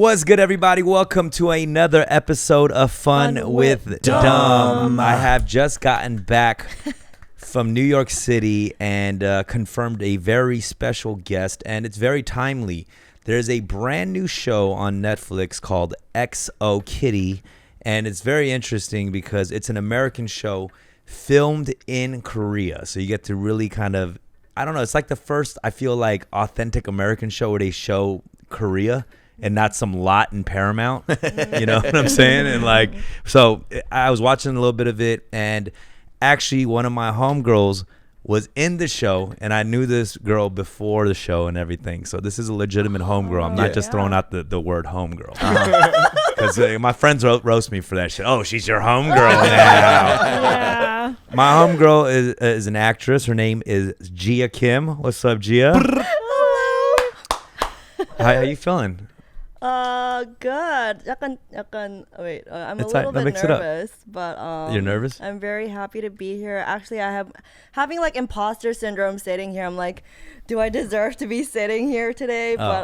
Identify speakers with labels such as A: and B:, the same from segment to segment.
A: What's good, everybody? Welcome to another episode of Fun with Dumb. I have just gotten back from New York City and confirmed a very special guest, and it's very timely. There's a brand new show on Netflix called XO Kitty, and it's very interesting because it's an American show filmed in Korea. So you get to really kind of, I don't know, it's like the first, I feel like, authentic American show where they show Korea and not some lot in Paramount. You know what I'm saying? And like, so I was watching a little bit of it, and actually one of my homegirls was in the show, and I knew this girl before the show and everything. So this is a legitimate homegirl. I'm not just throwing out the word homegirl. Because my friends roast me for that shit. Oh, she's your homegirl now.
B: Yeah.
A: My homegirl is an actress. Her name is Gia Kim. What's up, Gia?
B: Hello.
A: How you feeling?
B: Good. Wait, I'm
A: It's
B: a little
A: fine.
B: bit
A: Mix it up.
B: nervous, but
A: You're nervous?
B: I'm very happy to be here. Actually, I have having like imposter syndrome sitting here. I'm like, do I deserve to be sitting here today? But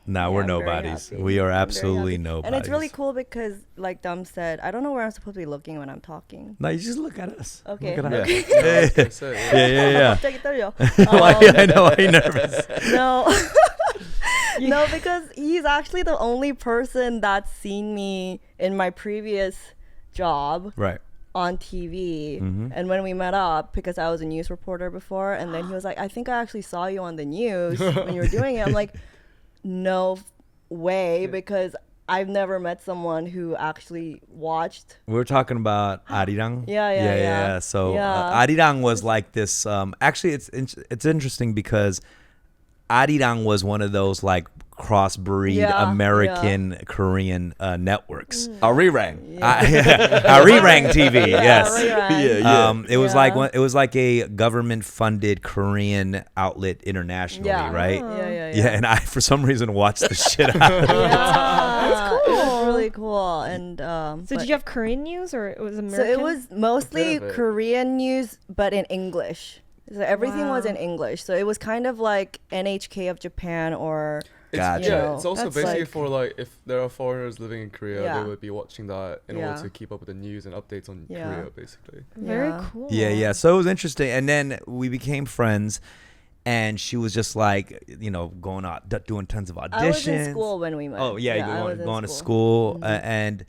A: Nah, we're
B: I'm very
A: nobodies.
B: happy.
A: We are
B: I'm very
A: absolutely
B: happy.
A: nobodies.
B: And it's really cool because, like Dum said, I don't know where I'm supposed to be looking when I'm talking.
A: No, you just look at us.
B: Okay.
A: Look at
B: Okay.
A: us. Yeah.
B: Take it there,
A: I know. Why are you nervous?
B: No. No, because he's actually the only person that's seen me in my previous job
A: Right.
B: on TV. And when we met up, because I was a news reporter before, and then he was like, I think I actually saw you on the news when you were doing it. I'm like, no way, because I've never met someone who actually watched.
A: We were talking about Arirang.
B: Yeah.
A: So
B: Yeah.
A: Arirang was like this. Actually, it's interesting because Arirang was one of those like crossbreed American Korean networks.
C: Arirang.
A: Arirang TV. Yes.
B: Rerun.
A: It was like a government funded Korean outlet internationally, right?
B: Yeah.
A: And I, for some reason, watched the shit out of it.
B: Yeah,
D: That's cool.
B: It was really cool. And
D: So
B: but-
D: did you have Korean news or it was
B: So
D: American?
B: it was mostly
C: bit of it.
B: Korean news, but in English. So everything was
D: Wow.
B: in English. So it was kind of like NHK of Japan, or
C: Gotcha.
B: you know,
C: Yeah, it's also
B: that's
C: basically
B: like-
C: for like if there are foreigners living in Korea,
B: Yeah.
C: they would be watching that in
B: Yeah.
C: order to keep up with the news and updates on
B: Yeah.
C: Korea, basically.
D: Very
B: Yeah.
D: cool.
A: Yeah. So it was interesting. And then we became friends, and she was just like, you know, going out, doing tons of auditions.
B: I was in school when we met.
A: Oh, yeah,
B: I
A: you
B: was in
A: going to school.
B: Mhm.
A: And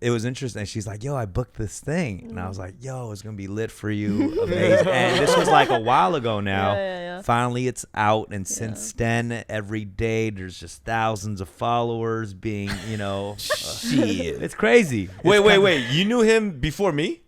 A: it was interesting. She's like, yo, I booked this thing. And I was like, yo, it's going to be lit for you. Amazing. And this was like a while ago now.
B: Yeah.
A: Finally, it's out. And since then, every day, there's just thousands of followers being, you know, shit. It's crazy.
E: Wait. You knew him before me?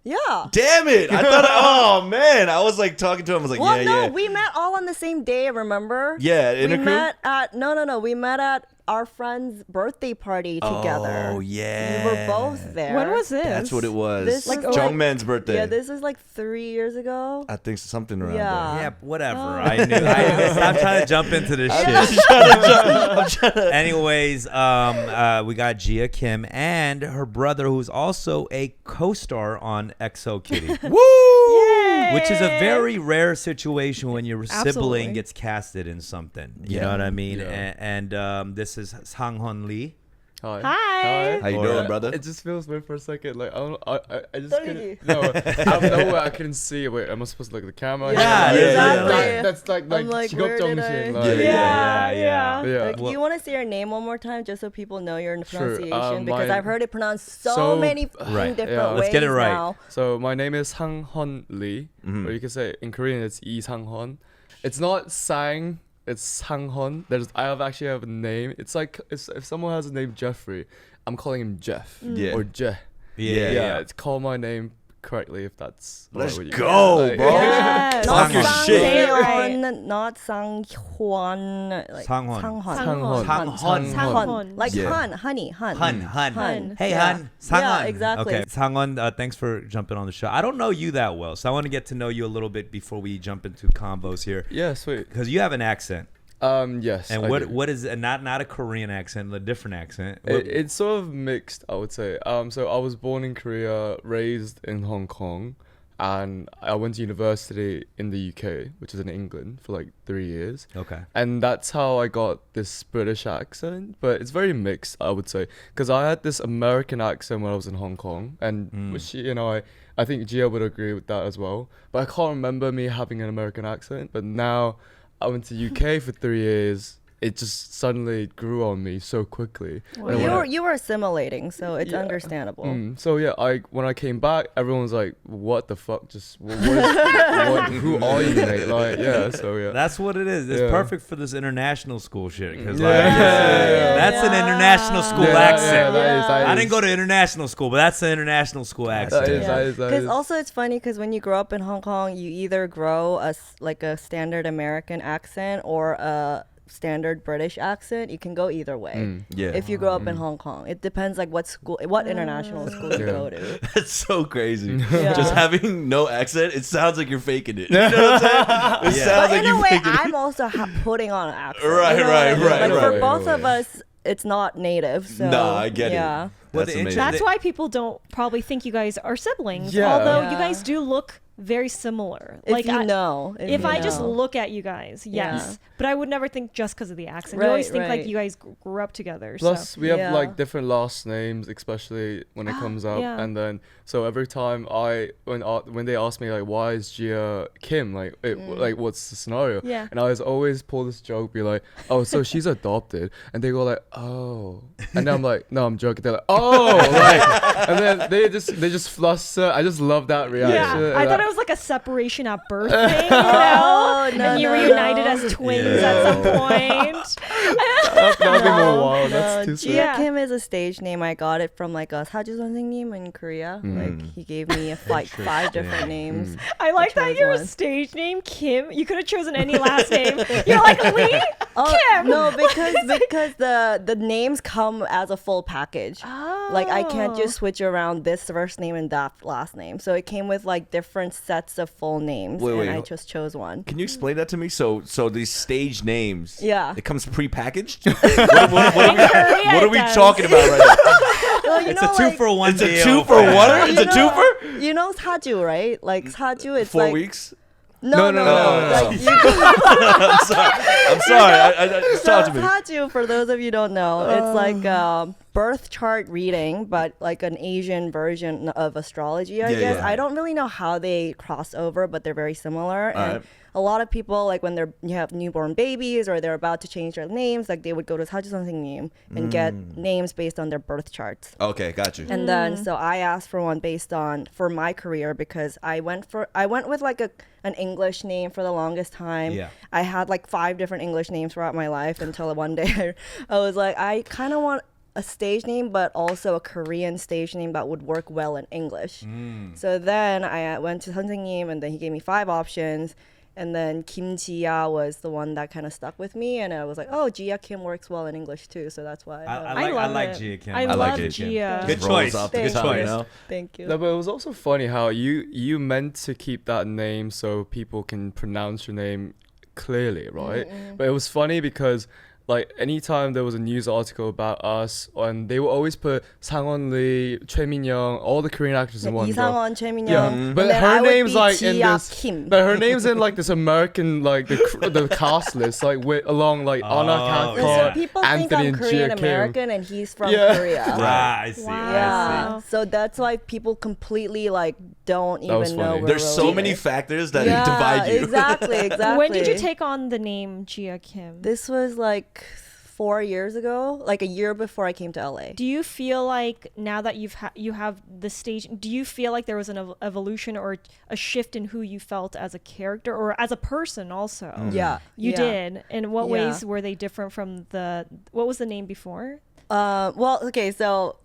B: Yeah.
E: Damn it. I thought, oh, man. I was like talking to him. I was like,
B: Well, no,
E: yeah.
B: we met all on the same day. Remember?
E: Yeah, in
B: we
E: a crew?
B: met at no. We met at our friend's birthday party together.
A: Oh, yeah.
B: We were both there.
D: When was this?
E: That's what it was.
B: This
E: like
B: was
E: Jungman's birthday.
B: Yeah, this is like 3 years ago.
E: I think something around
B: Yeah.
A: Yeah, whatever.
B: Oh.
A: I knew. Stop trying to jump into this shit.
E: I'm trying to.
A: Anyways, we got Gia Kim and her brother, who's also a co-star on XO Kitty.
D: Yay!
A: Which is a very rare situation when your
D: Absolutely.
A: sibling gets casted in something. You know what I mean?
C: Yeah.
A: And this is Sang-Hon Lee.
C: Hi.
D: Hi.
E: How you
A: Or-
E: doing, brother?
C: It just feels weird for a second. Like I just
B: Don't
C: couldn't.
B: you?
C: No, out of nowhere I couldn't see. Wait, am I supposed to look at the camera?
A: Yeah,
B: exactly.
C: That's like
B: I'm like, where did I-
C: Yeah.
B: Like,
C: Well-
B: you want to say your name one more time just so people know your
C: Sure,
B: pronunciation? Because
C: my-
B: I've heard it pronounced so
C: So-
B: many
A: Right.
B: different
C: Yeah.
B: ways
A: Let's get it right.
B: now.
C: So my name is Sang-hon Lee, or you can say in Korean it's Lee Sang-hon. It's not Sang, it's Sang-hon. I have a name. It's like if someone has a name Jeffrey, I'm calling him Jeff
E: Yeah.
C: or Je.
A: Yeah.
C: It's call my name correctly if that's.
E: Let's
C: alright with you.
E: go,
C: Like-
E: bro.
D: Yes.
E: Talk
B: Not
E: your
B: Sang
E: shit.
D: Say it right.
B: Hwan, not Sang Hwan. Like
A: Sanghwan.
B: Sanghwan.
C: Sang-hon.
A: Sanghon.
B: Sanghon. Like
E: Yeah.
B: honey.
A: Hun. Hey,
B: Yeah.
A: Hun. Sang-hon.
B: Yeah, exactly.
A: Okay, Sang-hon, thanks for jumping on the show. I don't know you that well, so I want to get to know you a little bit before we jump into combos here.
C: Yeah, sweet.
A: Because you have an accent.
C: Yes.
A: And
C: I do.
A: what is not a Korean accent, a different accent. What-
C: It's sort of mixed, I would say. So I was born in Korea, raised in Hong Kong. and I went to university in the UK, which is in England, for like 3 years.
A: Okay.
C: And that's how I got this British accent, but it's very mixed, I would say, because I had this American accent when I was in Hong Kong, and which, you know, I think Gia would agree with that as well. But I can't remember me having an American accent. But now I went to UK for 3 years. It just suddenly grew on me so quickly.
D: Wow.
C: And when I-
B: You were assimilating, so it's understandable.
C: So yeah, when I came back, everyone was like, "What the fuck? Just who are you, mate?" Like, yeah. So yeah,
A: That's what it is. It's
C: Yeah.
A: perfect for this international school shit. Because
C: Yeah.
A: that's an international school
C: Yeah,
A: accent.
C: that
A: I
C: is.
A: didn't go to international school, but that's an international school accent.
C: That is, that is, that
B: Because
C: is.
B: also it's funny because when you grow up in Hong Kong, you either grow like a standard American accent or a standard British accent. You can go either way.
E: Yeah.
B: If you grow up in Hong Kong, it depends like what international school you
C: Yeah.
B: go to.
E: That's so crazy.
B: Yeah.
E: Just having no accent, it sounds like you're faking it. You know what I'm saying? It
A: Yeah.
E: sounds
B: But
E: like
B: in a
E: you're
B: way,
E: faking it.
B: I'm also putting on an accent.
E: Right,
B: you know what I mean?
E: right,
B: Like for
C: right,
B: both of
C: right.
B: us, it's not native. So
E: Nah, I get it.
B: yeah.
A: Well,
E: That's
A: the
E: amazing.
D: That's why people don't probably think you guys are siblings.
C: Yeah.
D: Although
B: Yeah.
D: you guys do look very similar.
B: If you
D: I,
B: know.
D: if
B: you
D: I just
B: know.
D: look at you guys,
B: Yeah.
D: yes. But I would never think just because of the accent.
B: Right,
D: you always think like
B: right.
D: you guys grew up together.
C: Plus,
D: So.
C: we have
B: Yeah.
C: like different last names, especially when it comes up.
D: Yeah.
C: And then, so every time when they ask me like, why is Gia Kim? Like, like what's the scenario?
D: Yeah.
C: And I always pull this joke, be like, oh, so she's adopted, and they go like, oh, and then I'm like, no, I'm joking. They're like, oh, like, and then they just fluster. I just love that reaction.
D: Yeah, I
C: And
D: thought it was like a separation at birth thing, you know?
B: Oh, no,
D: and you
B: no,
D: reunited
B: no.
D: as twins
A: Yeah.
D: at some point.
C: that'd be more wild. That's too
B: Gia
C: sad.
D: Yeah.
B: Kim is a stage name. I got it from like a 사주 선생님 in Korea. Like he gave me five different names.
D: I like that
B: chose
D: your
B: one.
D: stage name, Kim. You could have chosen any last name. You're like, Lee?
B: Oh,
D: Kim.
B: no, because the names come as a full package. Like I can't just switch around this first name and that last name. So it came with like different sets of full names,
E: Wait,
B: and I
E: wait.
B: just chose one.
E: Can you explain that to me? So these stage names,
B: Yeah.
E: it comes pre-packaged. what are we
D: does.
E: talking about right now?
B: Well, you
A: It's
B: know,
A: a 2
B: like,
A: for 1
E: It's a
A: deal.
E: 2 for 1? It's a
B: you know-
E: twofer?
B: You know 사주, right? Like 사주, it's
E: 4
B: like
E: weeks?
B: no.
C: No.
B: Like,
E: I'm sorry. Talk to me.
B: Haju, for those of you who don't know, it's like birth chart reading, but like an Asian version of astrology, I
E: Yeah,
B: guess.
E: yeah.
B: I don't really know how they cross over, but they're very similar. And
E: Alright.
B: a lot of people, like when you have newborn babies or they're about to change their names, like they would go to 사주 선생님 and get names based on their birth charts.
E: Okay, got you.
B: And then so I asked for one based on for my career because I went with like an English name for the longest time.
A: Yeah.
B: I had like 5 different English names throughout my life until one day I was like, I kind of want a stage name but also a Korean stage name that would work well in English. So then I went to 선생님 and then he gave me 5 options. And then Kim Jia was the one that kind of stuck with me, and I was like, "Oh, Jia Kim works well in English too," so that's why.
A: I
D: love
A: like
D: it.
A: Gia Kim.
D: I
E: like
D: love
E: Gia Kim.
D: Gia.
A: Good
E: Rolls
A: choice.
E: off the
B: Thank
E: tongue,
B: you.
E: you know?
B: Thank you.
C: No, but it was also funny how you meant to keep that name so people can pronounce your name clearly, right? But it was funny because like anytime there was a news article about us, and they will always put Sang-won Lee, Choi Min-young, all the Korean actors in one go.
B: 이상원, 최민영.
C: Yeah, but
B: And then
C: her
B: I would
C: name's
B: be
C: like in
B: Jia
C: this.
B: Kim.
C: But her name's in like this American like the cast list, like with along like Anna
A: Oh,
B: So
C: Cathcart,
B: people
C: Anthony
B: think I'm
C: and
B: Korean
C: Gia Kim.
B: American and he's from
C: Yeah.
B: Korea.
A: Ah, I see.
D: Wow.
B: Yeah.
D: Wow.
B: So that's why people completely like don't
C: That was
B: even know
C: funny.
B: we're
E: There's so
B: related.
E: many factors that
B: Yeah,
E: divide you.
B: Exactly.
D: When did you take on the name Gia Kim?
B: This was like 4 years ago, like a year before I came to LA.
D: Do you feel like now that you have the stage, do you feel like there was an evolution or a shift in who you felt as a character or as a person also?
B: Yeah.
D: You
B: yeah.
D: did. In what
B: Yeah.
D: ways were they different from what was the name before?
B: Well, okay, so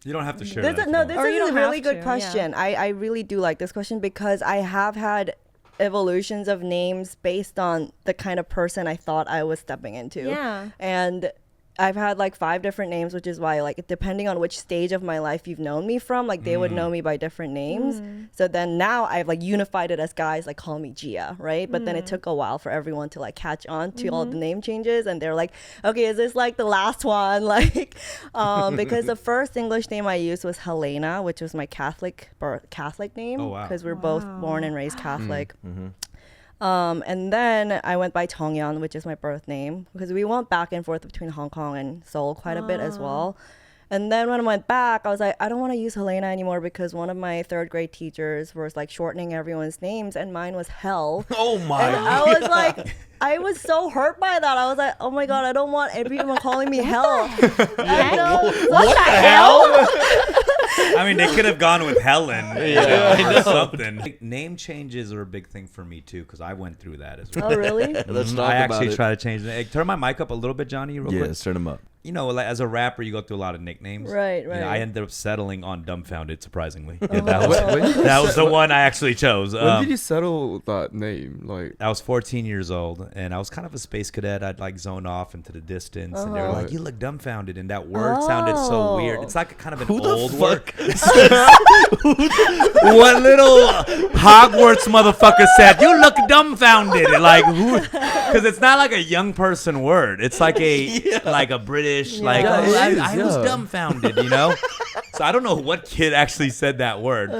A: You don't have to share
B: this
A: that.
B: is, no,
A: if you
B: this
A: want.
D: Or you
B: is a
D: don't
B: really
D: have
B: good
D: to,
B: question. I really do like this question because I have had evolutions of names based on the kind of person I thought I was stepping into.
D: Yeah.
B: And I've had like 5 different names, which is why like depending on which stage of my life you've known me from, like they would know me by different names. So then now I've like unified it as guys like call me Gia, right? But then it took a while for everyone to like catch on to all the name changes, and they're like, okay, is this like the last one? Like, because the first English name I used was Helena, which was my Catholic name.
A: Oh, wow.
B: Because we're both born and raised Catholic. And then I went by Tongyeon, which is my birth name, because we went back and forth between Hong Kong and Seoul quite a bit as well. And then when I went back, I was like, I don't want to use Helena anymore because one of my 3rd grade teachers was like shortening everyone's names, and mine was Hell.
E: Oh my
B: And I was like, I was so hurt by that. I was like, oh my God, I don't want everyone calling me Hell.
E: What the hell?
A: I mean, they could have gone with Helen, or something. Like, name changes are a big thing for me too, because I went through that as well.
B: Oh, really?
E: Let's talk
A: I
E: about
A: actually
E: it.
A: try to change it. Hey, turn my mic up a little bit, Johnny, real quick.
E: Let's turn them up.
A: You know, like, as a rapper, you go through a lot of nicknames.
B: Right,
A: You know,
B: right.
A: I ended up settling on Dumbfoundead, surprisingly.
B: Oh.
A: That was the one I actually chose.
C: When did you settle that name? Like,
A: I was 14 years old, and I was kind of a space cadet. I'd like zone off into the distance, and they were like, "You look dumbfounded," and that word sounded so weird. It's like kind of an old word. What little Hogwarts motherfucker said, "You look dumbfounded," like who? Because it's not like a young person word. It's like a like a British like
B: Yeah,
A: oh,
C: it is,
A: I was
C: yeah.
A: dumbfounded, you know. So I don't know what kid actually said that word,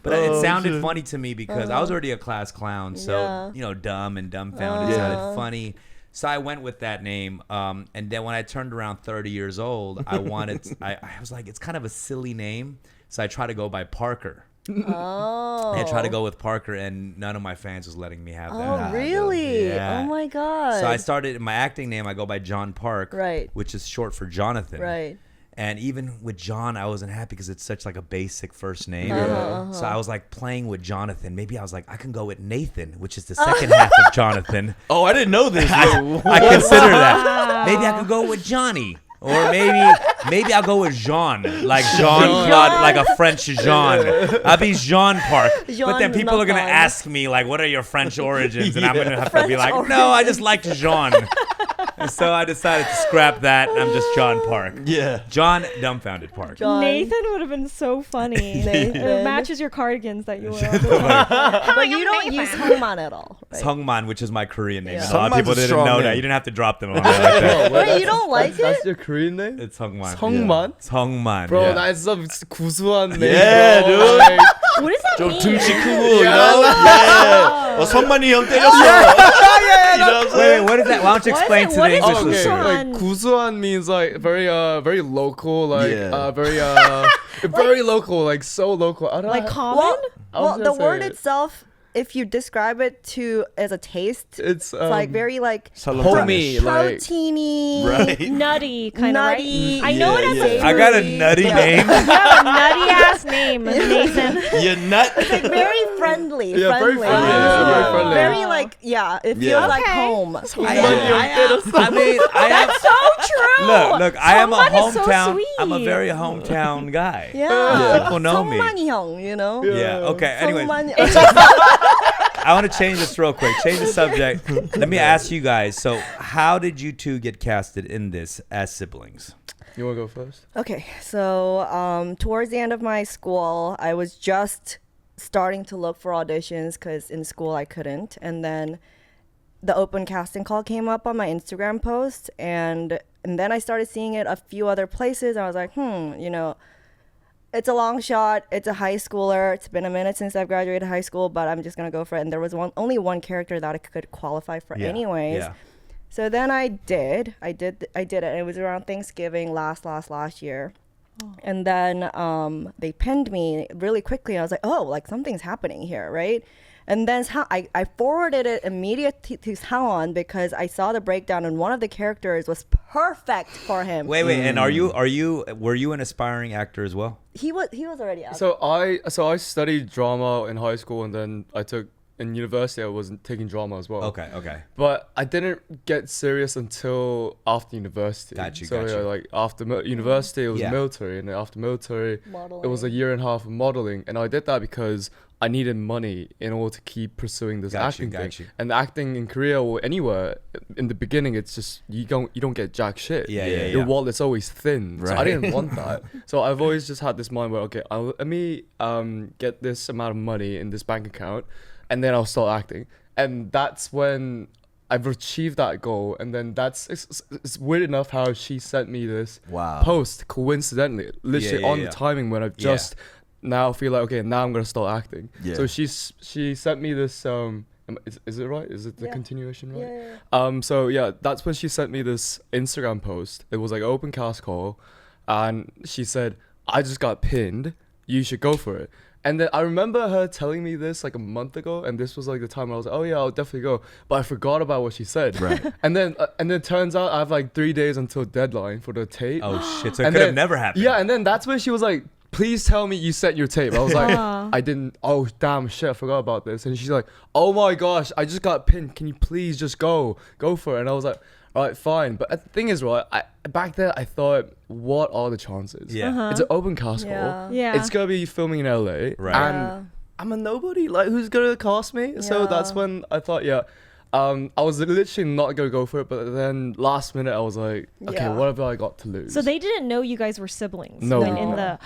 A: but it sounded funny to me because I was already a class clown. So
B: Yeah.
A: you know, dumb and dumbfounded sounded funny. So I went with that name, and then when I turned around 30 years old, I was like, it's kind of a silly name, so I tried to go by Parker.
B: Oh.
A: I tried to go with Parker, and none of my fans was letting me have that.
B: Oh, really?
A: Yeah.
B: Oh my God.
A: So I started my acting name. I go by Jon Park,
B: Right.
A: which is short for Jonathan.
B: Right.
A: And even with John, I wasn't happy because it's such like a basic first name. So I was like playing with Jonathan. Maybe I was like, I can go with Nathan, which is the second half of Jonathan.
E: Oh, I didn't know this.
A: I consider that. Maybe I could go with Johnny. Or maybe I'll go with Jean, like Jean-Claude, like a French Jean. I'll be Jon Park. But then people are going to ask me, like, what are your French origins? And I'm going to have to be
B: French
A: like, no, I just like Jean. And so I decided to scrap that, and I'm just Jon Park.
E: Yeah.
A: John Dumbfounded Park.
B: John.
D: Nathan would have been so funny.
B: Nathan.
D: It matches your cardigans that you wear all the time.
B: But you don't use Hongman at all, right?
A: Sungman, which is my Korean name.
B: Yeah.
A: And a lot of
E: Sungman's
A: people
E: a
A: didn't
E: strong
A: know that.
E: name.
A: You didn't have to drop them on me like that.
B: Wait, you don't like
C: that's
B: it?
C: your Korean name?
A: It's Sungman.
C: Sungman?
A: Sungman.
C: Bro,
A: yeah.
C: that's a 구수한 name.
E: Yeah,
C: bro.
E: dude.
C: Like,
D: What does that
E: 좀
D: mean?
E: 둥치 크고, you know? Yeah. 성만이 형 때렸어. You know what I'm
A: Wait,
E: saying?
A: what is that? Why don't you explain to the
D: what is
A: English
C: okay,
A: listener?
C: like 구수한 means like very local, like
E: Yeah.
C: very local, like so local. I don't
D: Like
C: know.
D: common?
B: Well,
C: I was
B: the
C: gonna
B: word
C: say-
B: itself, if you describe it to as a taste,
C: It's
B: like very like
C: homey, like
B: proteiny,
E: Right.
D: Nutty, kind of,
B: nutty.
D: right? I know it as a
A: I got a
B: Fruity.
A: nutty
B: Yeah.
A: name.
D: You have a nutty ass name, Nathan.
E: You nut.
B: like very friendly.
C: Yeah, very friendly,
D: yeah, very friendly.
B: Very like it feels
E: Yeah.
B: like
D: Okay.
B: home.
A: I have.
D: So true.
A: Look, I am a
D: Someone is so
A: hometown.
D: sweet.
A: I'm a very hometown guy.
B: Yeah.
A: People know me.
B: 성만이 형, you know.
A: Yeah. Okay. Anyways,
B: 성만이-
A: I want to change this real quick. Change the subject. Let me ask you guys. So, how did you two get casted in this as siblings?
C: You wanna go first?
B: Okay, so towards the end of my school, I was just starting to look for auditions because in school I couldn't. And then the open casting call came up on my Instagram post, and then I started seeing it a few other places. I was like, you know, it's a long shot. It's a high schooler. It's been a minute since I've graduated high school, but I'm just gonna go for it. And there was only one character that I could qualify for, anyways.
A: Yeah.
B: So then I did it. And it was around Thanksgiving last year. And then they pinned me really quickly. And I was like, oh, like something's happening here, right? And then I forwarded it immediately to Sawan because I saw the breakdown and one of the characters was perfect for him.
A: Wait. And were you an aspiring actor as well?
B: He was already out.
C: So I studied drama in high school, and then I took in university I was taking drama as well.
A: Okay.
C: But I didn't get serious until after university.
A: Got you.
C: So yeah, like after university it was
A: Yeah.
C: military, and then after military
B: Modeling.
C: it was a year and a half of modeling, and I did that because I needed money in order to keep pursuing this acting thing. And acting in Korea or anywhere, in the beginning, it's just you don't get jack shit.
A: Yeah.
C: Your wallet's always thin. So I
E: Right.
C: didn't want that. So I've always just had this mind where, okay, let me get this amount of money in this bank account, and then I'll start acting. And that's when I've achieved that goal. And then it's weird enough how she sent me this
E: Wow.
C: post coincidentally, literally
A: yeah,
C: on
A: yeah.
C: the timing when I've just now feel like, okay, now I'm gonna start acting.
E: Yeah.
C: So she sent me this is it right? Is it the
B: Yeah.
C: continuation right?
B: Yeah.
C: So yeah, that's when she sent me this Instagram post. It was like open cast call, and she said, I just got pinned, you should go for it. And then I remember her telling me this like a month ago, and this was like the time I was like, oh yeah, I'll definitely go. But I forgot about what she said.
E: Right.
C: And then turns out I have like 3 days until deadline for the tape.
A: Oh shit! So it
C: And
A: could have
C: then-
A: never happened.
C: Yeah, and then that's when she was like, please tell me you sent your tape. I was like,
D: Aw.
C: I didn't. Oh, damn, shit, I forgot about this. And she's like, oh my gosh, I just got pinned. Can you please just go for it? And I was like, all right, fine. But the thing is, right, back then I thought, what are the chances?
A: Yeah.
C: It's an open cast call.
B: Yeah.
D: Yeah.
C: It's going to be filming in LA.
A: Right.
C: And
B: Yeah.
C: I'm a nobody. Like, who's going to cast me? So that's
B: Yeah.
C: when I thought, yeah. I was literally not going to go for it. But then last minute, I was like, okay,
B: Yeah.
C: what have I got to lose?
D: So they didn't know you guys were siblings.
C: No.
D: When in the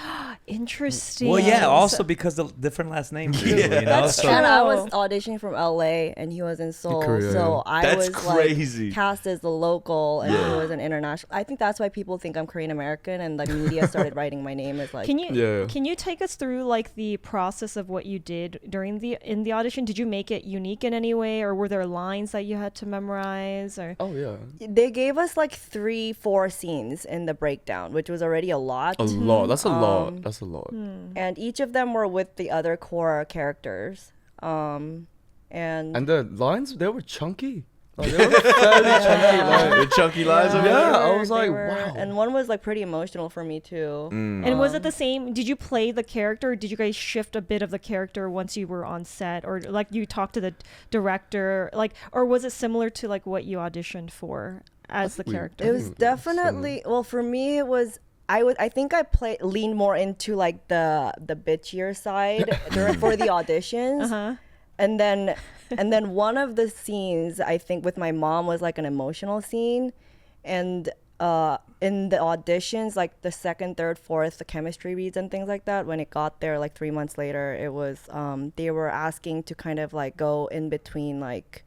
D: interesting.
A: Well, yeah.
D: So-
A: Also because the different last names.
E: Yeah.
A: You know?
D: That's
A: So-
D: true.
B: And I was auditioning from LA, and he was in Seoul,
C: Korea,
B: so I
E: That's
B: was
E: crazy.
B: like cast as the local, and
E: Yeah.
B: he was an international. I think that's why people think I'm Korean American, and like media started writing my name as like.
D: Can you
C: Yeah.
D: can you take us through like the process of what you did during in the audition? Did you make it unique in any way, or were there lines that you had to memorize? Or
C: Oh, yeah.
B: They gave us like 3-4 scenes in the breakdown, which was already a lot.
C: A lot. That's a lot. That's a lot.
B: And each of them were with the other core characters. And
C: And the lines, they were chunky. Like, they were fairly chunky. Like,
E: The chunky lines of
C: Yeah,
B: they
C: I was like, wow.
B: And one was like pretty emotional for me too.
D: and was it the same? Did you play the character? Or did you guys shift a bit of the character once you were on set, or like you talked to the director, like, or was it similar to like what you auditioned for as the character?
B: It was definitely well for me. It was I think I leaned more into like the bitchier side for the auditions. And then one of the scenes I think with my mom was like an emotional scene, and in the auditions, like the second, third, fourth, the chemistry reads and things like that, when it got there like 3 months later, it was they were asking to kind of like go in between like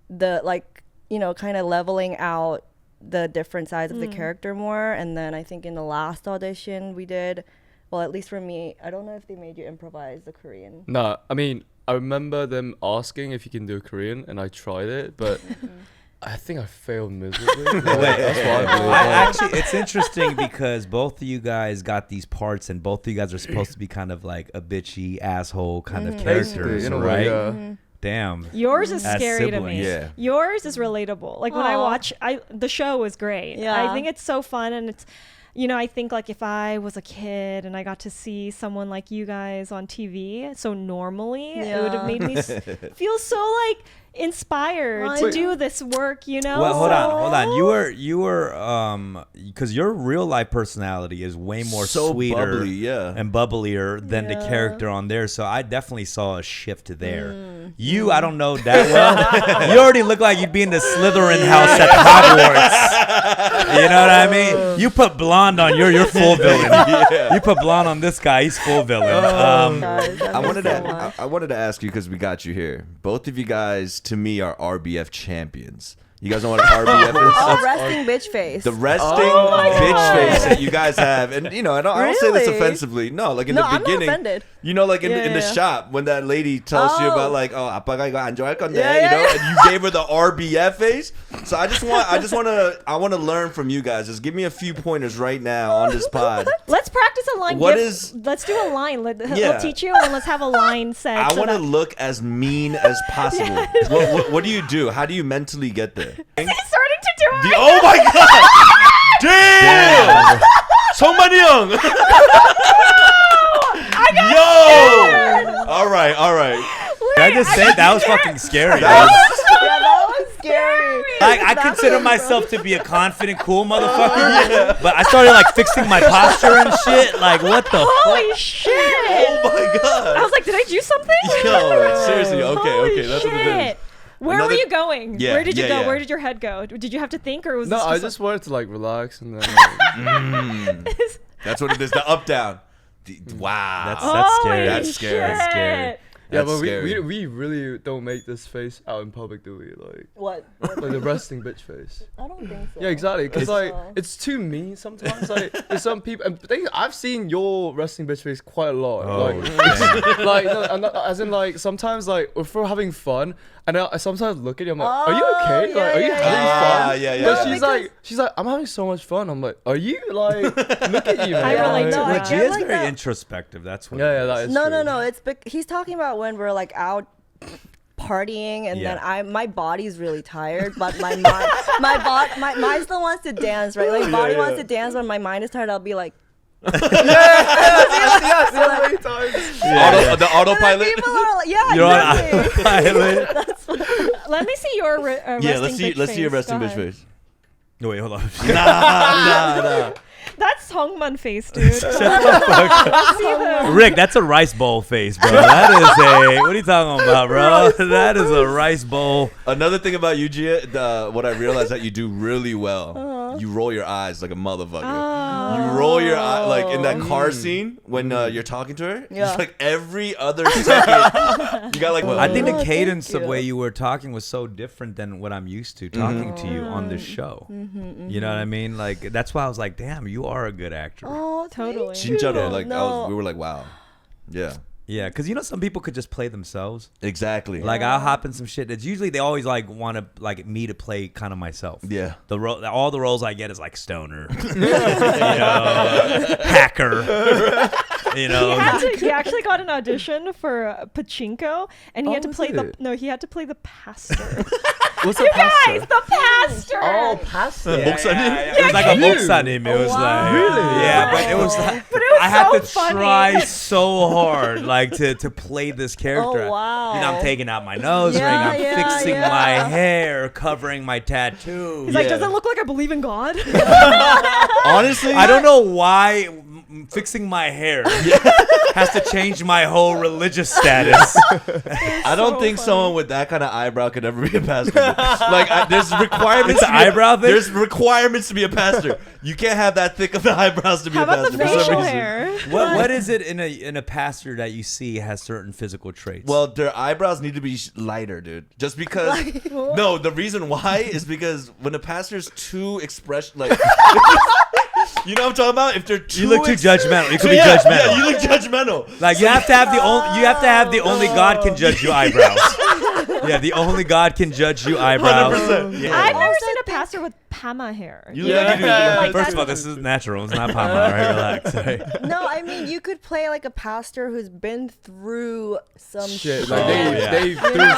B: the like, you know, kind of leveling out the different sides of the character more. And then I think in the last audition we did, well, at least for me, I don't know if they made you improvise the Korean.
C: Nah, I mean, I remember them asking if you can do Korean, and I tried it, but I think I failed miserably. Like, that's what I believe.
A: Actually, it's interesting because both of you guys got these parts, and both of you guys are supposed to be kind of like a bitchy asshole kind of characters,
C: Basically, in a way,
A: right?
C: yeah.
A: Damn.
D: Yours is
A: As
D: scary to
A: siblings.
D: me.
E: Yeah.
D: Yours is relatable. Like when I
B: Aw.
D: watch, the show is great.
B: Yeah.
D: I think it's so fun, and it's, you know, I think like if I was a kid and I got to see someone like you guys on TV, so normally it would have
B: Yeah.
D: made me feel so like inspired
B: I
D: to
B: know.
D: do this work. You know.
A: Well, hold on. You were because your real life personality is way more
E: So
A: sweeter
E: bubbly, yeah.
A: and bubblier than the
B: Yeah.
A: character on there. So I definitely saw a shift there. You, I don't know that well. You already look like you'd be in the Slytherin house at Hogwarts. You know what I mean? You put blonde on you're full villain. You put blonde on this guy, he's full villain.
B: Guys,
E: I wanted to ask you because we got you here. Both of you guys, to me, are RBF champions. You guys know what an RBF is?
B: Oh, resting bitch face.
E: The resting bitch face that you guys have, and you know, I don't say this
B: Really?
E: offensively. No, like in
B: No,
E: the
B: I'm not
E: beginning,
B: offended.
E: you know, like in the
B: Yeah.
E: shop when that lady tells you
B: Oh.
E: about like, oh, 아빠가 이거 안 좋아할 건데,
B: Yeah,
E: you know,
B: yeah.
E: and you gave her the RBF face. So I want to learn from you guys. Just give me a few pointers right now on this pod.
D: Let's practice a line. Let's do a line.
E: Yeah.
D: He'll teach you, and let's have a line said.
E: I
D: so
E: want to
D: that-
E: look as mean as possible. What do you do? How do you mentally get there?
D: He's starting to do it.
E: Oh my god! Damn! 성만이 형! Yo! All right.
A: Can I just said that was fucking scary.
B: Yeah, that was scary.
A: Like I consider myself to be a confident, cool motherfucker, but I started like fixing my posture and shit. Like what the fuck?
D: Holy shit!
E: Oh my god.
D: I was like, did I do something?
E: Yo, seriously. Okay,
D: Holy
E: that's what it is.
D: shit. Where were you going?
E: Yeah,
D: Where did you
E: yeah,
D: go?
E: yeah.
D: Where did your head go? Did you have to think, or was
C: No,
D: this
C: I
D: just
C: just wanted to like relax and then.
E: That's what it is. The up down. Wow.
A: That's
D: Holy
A: scary.
E: That's scary.
A: That's scary.
D: shit.
C: Yeah,
E: That's
C: but
E: scary.
C: we really don't make this face out in public, do we? Like
B: What?
C: the resting bitch face.
B: I don't think so.
C: Yeah, exactly. Because like
B: Oh.
C: it's too mean sometimes. Like there's some people, and the thing is, I've seen your resting bitch face quite a lot.
A: Oh,
C: Like no, I'm not, as in like sometimes like if we're having fun, and I sometimes look at you, I'm like, are you
B: Oh,
C: okay?
B: yeah,
C: Like, are you
B: yeah,
C: having
E: yeah.
C: fun?
E: Yeah, yeah,
C: But
E: yeah.
C: she's like, I'm having so much fun. I'm like, are you like? Look at you, man.
D: I relate to
C: Like,
D: that.
A: Gia is
B: like
A: very
B: that.
A: introspective. That's what.
C: Yeah,
A: it
C: that
A: is.
C: is
B: No,
C: true.
B: no, no. He's talking about when we're like out partying and
A: Yeah.
B: then my body's really tired, but my mind, my mind still wants to dance, right? Like body wants to dance when my mind is tired. I'll be like,
C: yes, so many times.
E: The autopilot.
B: people are like, yeah,
A: You're on
B: exactly.
A: autopilot.
D: Let me see your resting
E: Yeah, let's see.
D: bitch
E: Let's see your
D: face.
E: resting
D: Go
E: bitch
D: ahead.
E: face.
A: No, wait, hold on.
E: Nah.
D: That's Hongman face, dude.
A: Shut the fuck up.
D: Let's see the-
A: Rick, that's a rice bowl face, bro. That is a. What are you talking about, bro? That is a rice bowl.
E: Another thing about you, Gia, what I realized that you do really well. You roll your eyes like a motherfucker. You roll your eye like in that car scene when you're talking to her.
B: Yeah.
E: Just like every other second, you got like.
A: I think
B: Oh,
A: the
B: thank
A: cadence of
B: you.
A: way you were talking was so different than what I'm used to talking to you on this show. You know what I mean? Like that's why I was like, damn, you are a good actor.
B: Oh,
D: Totally.
E: 진짜로, like
B: No.
E: we were like, wow, yeah,
A: Yeah, because you know some people could just play themselves.
E: exactly.
A: Like I'll hop in some shit that's usually they always like want to like me to play kind of myself.
E: yeah.
A: All the roles I get is like stoner, you know, hacker, you know.
D: He actually got an audition for Pachinko, and he had to
C: was
D: play
C: it?
D: he had to play the pastor.
C: What's
D: You
C: a pastor?
D: guys, the pastor.
C: Oh, pastor.
A: It was like a 목사님. It was like
C: Really?
A: yeah, but it was like
D: But it was
A: I had
D: so
A: to
D: funny.
A: try so hard like to play this character.
B: Oh, wow.
A: You know, I'm taking out my nose
B: Yeah,
A: ring, I'm
B: yeah,
A: fixing
B: yeah.
A: my hair, covering my tattoos.
D: He's like,
E: Yeah.
D: does it look like I believe in God?
E: Honestly,
A: I don't know why fixing my hair has to change my whole religious status.
E: I don't
D: so
E: think
D: funny.
E: someone with that kind of eyebrow could ever be a pastor. Like, there's requirements.
A: It's
E: to
A: an
E: be a-
A: eyebrow thing?
E: There's requirements to be a pastor. You can't have that thick of eyebrows to be
D: How
E: a
D: about
E: pastor.
D: the
E: for some
D: facial
E: reason.
D: hair?
A: What is it in a pastor that you see has certain physical traits?
E: Well, their eyebrows need to be lighter, dude. Just because. No, the reason why is because when a pastor's too expression, like. You know what I'm talking about? If they're too
A: you look too judgmental. You could be
E: yeah,
A: judgmental.
E: Yeah, you look judgmental.
A: Like you have to have the only God can judge you eyebrows. Yeah, the only God can judge you eyebrows.
E: 100%.
A: Yeah.
D: I've never
B: Also
D: seen a pastor with Pama hair.
E: You look like you do.
D: Like
A: First of all,
D: that's-
A: this is natural. It's not Pama. All right, relax. All right.
B: No, I mean you could play like a pastor who's been through some
C: Shit,
B: shit.
C: like
A: yeah.
C: they threw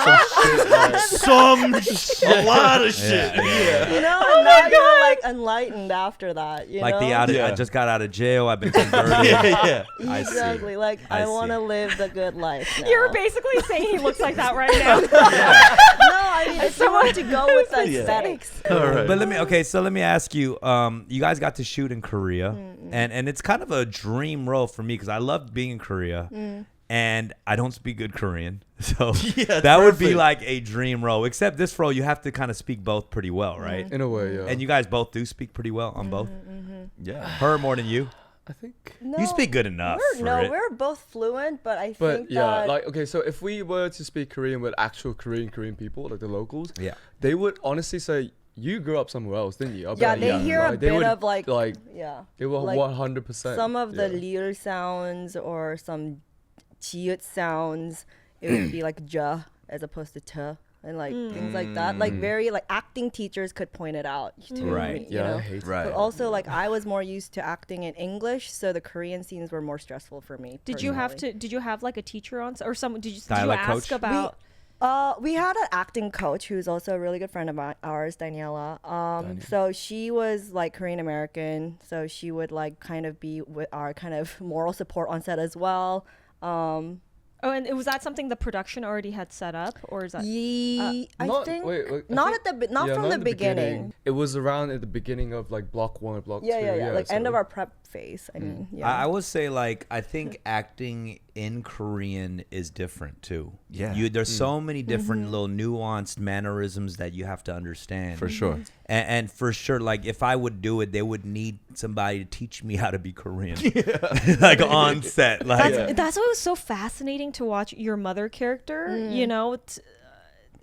C: some shit. Like,
E: A lot of shit.
A: Yeah.
B: You know, and now you're like enlightened after that. You
A: Like
B: know?
A: I just got out of jail. I've been converted.
E: Yeah.
A: I see.
B: Exactly. Like
A: I
B: I,
A: see.
B: want to live the good life. Now.
D: You're basically saying he looks like that right now.
B: no, I mean if you want to go with the
E: Yeah.
B: aesthetics.
E: All right.
A: But let me ask you. You guys got to shoot in Korea, and it's kind of a dream role for me because I loved being in Korea, and I don't speak good Korean, so
E: Yeah,
A: that would be
E: perfect.
A: like a dream role. Except this role, you have to kind of speak both pretty well, right?
C: in a way, yeah.
A: And you guys both do speak pretty well on both.
E: Yeah.
A: Her more than you.
C: I think.
B: No,
A: You speak good enough for
B: no,
A: it.
B: we're both fluent, but I
C: But
B: think
C: yeah,
B: that
C: like okay, so if we were to speak Korean with actual Korean people, like the locals,
A: Yeah.
C: they would honestly say you grew up somewhere else, didn't you? I'll be
B: yeah,
C: like,
B: they hear a
C: Like, they
B: bit
C: would,
B: of like yeah.
C: they were
B: like
C: 100%.
B: Some of the
C: yeah.
B: lyr sounds or some jiut sounds, it would be like ja as opposed to t and like things like that. Like very like acting teachers could point it out to
A: Right.
B: me, you
C: Yeah,
B: know?
C: I hate
E: Right.
B: But also like I was more used to acting in English, so the Korean scenes were more stressful for me.
D: Did you have
B: personally.
D: to? Did you have like a teacher on, or someone? Did you
A: Dialect
D: ask
A: coach?
D: about?
B: We had an acting coach who's also a really good friend of ours, Daniela. So she was like Korean American, so she would like kind of be with our kind of moral support on set as well.
D: Oh, and was that something the production already had set up, or is that?
B: I think
C: wait,
B: not
C: think-
B: at the not
C: yeah,
B: from
C: not
B: the
C: in
B: beginning.
C: It was around at the beginning of like block 1 or block 2.
B: Yeah. Like end
C: so-
B: of our prep phase. I mean, yeah.
A: I would say like I think acting in Korean is different too.
E: Yeah.
A: There's so many different little nuanced mannerisms that you have to understand.
E: For sure.
A: And for sure, like if I would do it, they would need somebody to teach me how to be Korean, like on set. Like
D: That's why it was so fascinating to watch your mother character. You know,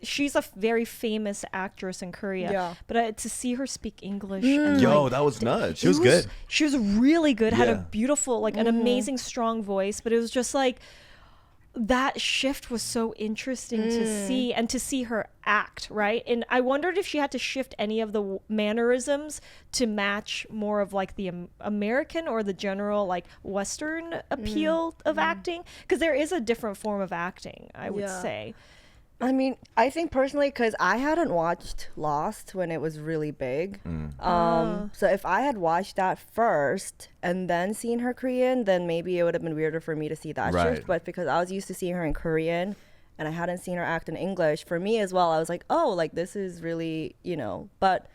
D: she's a very famous actress in Korea.
B: Yeah.
D: But to see her speak English, and
E: Yo,
D: like,
E: that was nuts.
A: She was good.
D: She was really good. Had
E: Yeah.
D: a beautiful, like an amazing, strong voice. But it was just like that shift was so interesting to see, and to see her act, right? And I wondered if she had to shift any of the mannerisms to match more of like the American or the general like Western appeal of acting, because there is a different form of acting, I would
B: Yeah.
D: say.
B: I mean, I think personally, because I hadn't watched Lost when it was really big. So if I had watched that first and then seen her Korean, then maybe it would have been weirder for me to see that
E: Right.
B: shift. But because I was used to seeing her in Korean and I hadn't seen her act in English, for me as well, I was like, oh, like this is really, But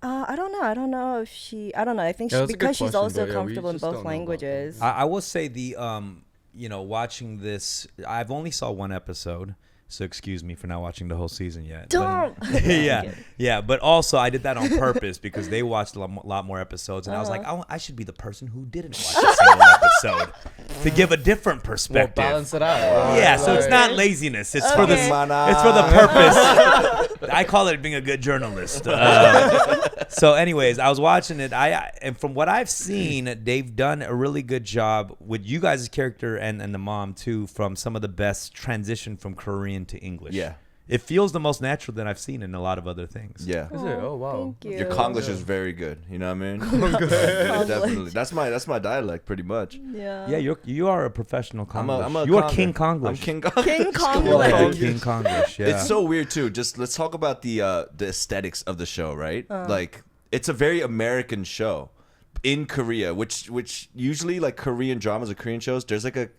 B: I don't know. I don't know if she. I don't know. I think
C: Yeah,
B: she,
C: that's a good
B: because she's
C: question,
B: also
C: but yeah, we
B: comfortable in
C: just don't
B: both
C: know about
B: languages.
A: I will say the watching this, I've only saw one episode, so excuse me for not watching the whole season yet.
B: Don't.
A: Yeah, but also I did that on purpose because they watched a lot more episodes, and I was like, I should be the person who didn't watch a single episode to give a different
C: Well,
A: perspective.
C: balance it out.
A: Yeah, so it's
C: Like-
A: not laziness. It's for the
B: Okay.
A: it's for the purpose. I call it being a good journalist. So, anyways, I was watching it. And from what I've seen, they've done a really good job with you guys' character and the mom too. From some of the best transition from Korean to English.
E: Yeah.
A: It feels the most natural that I've seen in a lot of other things.
E: Yeah.
C: Is it? Oh wow.
B: Thank you.
E: Your Konglish is very good. You know what I mean? Yeah, definitely. That's my dialect, pretty much.
B: Yeah.
A: Yeah, you are a professional Konglish.
E: I'm a
A: you are
E: Konger.
A: King Konglish.
E: I'm King Konglish.
B: King
A: Yeah,
B: Konglish.
A: King Konglish. Yeah.
E: It's so weird too. Just let's talk about the aesthetics of the show, right? Like it's a very American show in Korea, which usually like Korean dramas or Korean shows, there's like a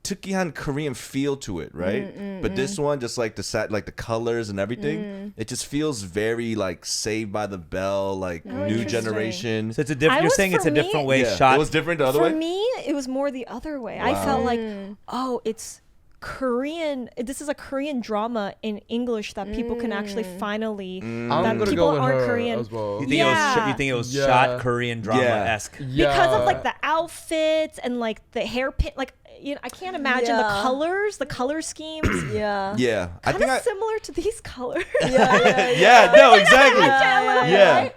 E: 특이한 Korean feel to it, right? But this one, just like the colors and everything, it just feels very like Saved by the Bell, like new
D: interesting.
E: generation.
A: So it's a different.
D: I
A: You're
D: was-
A: saying it's
D: for
A: a different
D: me-
A: way
E: Yeah.
A: shot.
E: It was different the other
D: For
E: way.
D: me, it was more the other way. I
E: Wow.
D: felt like, oh, it's Korean. This is a Korean drama in English that people can actually finally.
C: I'm
D: That
C: gonna
D: people
C: go with
D: aren't
C: her
D: Korean.
C: as well.
A: You think
D: Yeah.
A: you think it was
C: Yeah.
A: shot Korean drama esque?
D: Because of like the outfits and like the hairpin, like I can't imagine the
B: Yeah.
D: colors, the color schemes.
B: Yeah.
E: Yeah, I
D: Kind
E: think
D: of similar to these colors.
E: yeah, no, exactly. Yeah.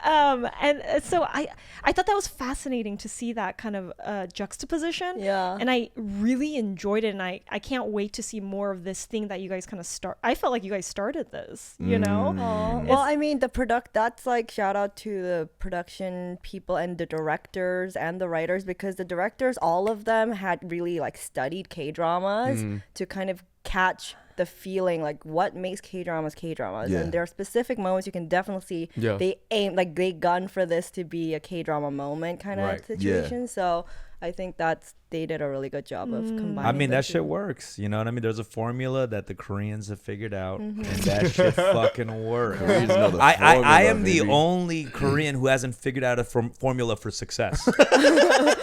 D: And so I thought that was fascinating to see that kind of juxtaposition.
B: Yeah.
D: And I really enjoyed it, and I can't wait to see more of this thing that you guys kind of start. I felt like you guys started this, you know?
B: Well, I mean, that's like shout out to the production people and the directors and the writers, because the directors, all of them had really like studied K-dramas to kind of catch the feeling, like what makes K-dramas K-dramas.
E: Yeah.
B: And there are specific moments you can definitely see
C: Yeah.
B: they aim, like they gun for this to be a K-drama moment kind of
A: Right.
B: situation. So I think they did a really good job of combining.
A: I mean,
B: the
A: that
B: two.
A: shit works. You know what I mean? There's a formula that the Koreans have figured out, and that shit fucking works.
E: Koreans know the
A: I
E: formula,
A: am the
E: baby.
A: only Korean who hasn't figured out a formula for success.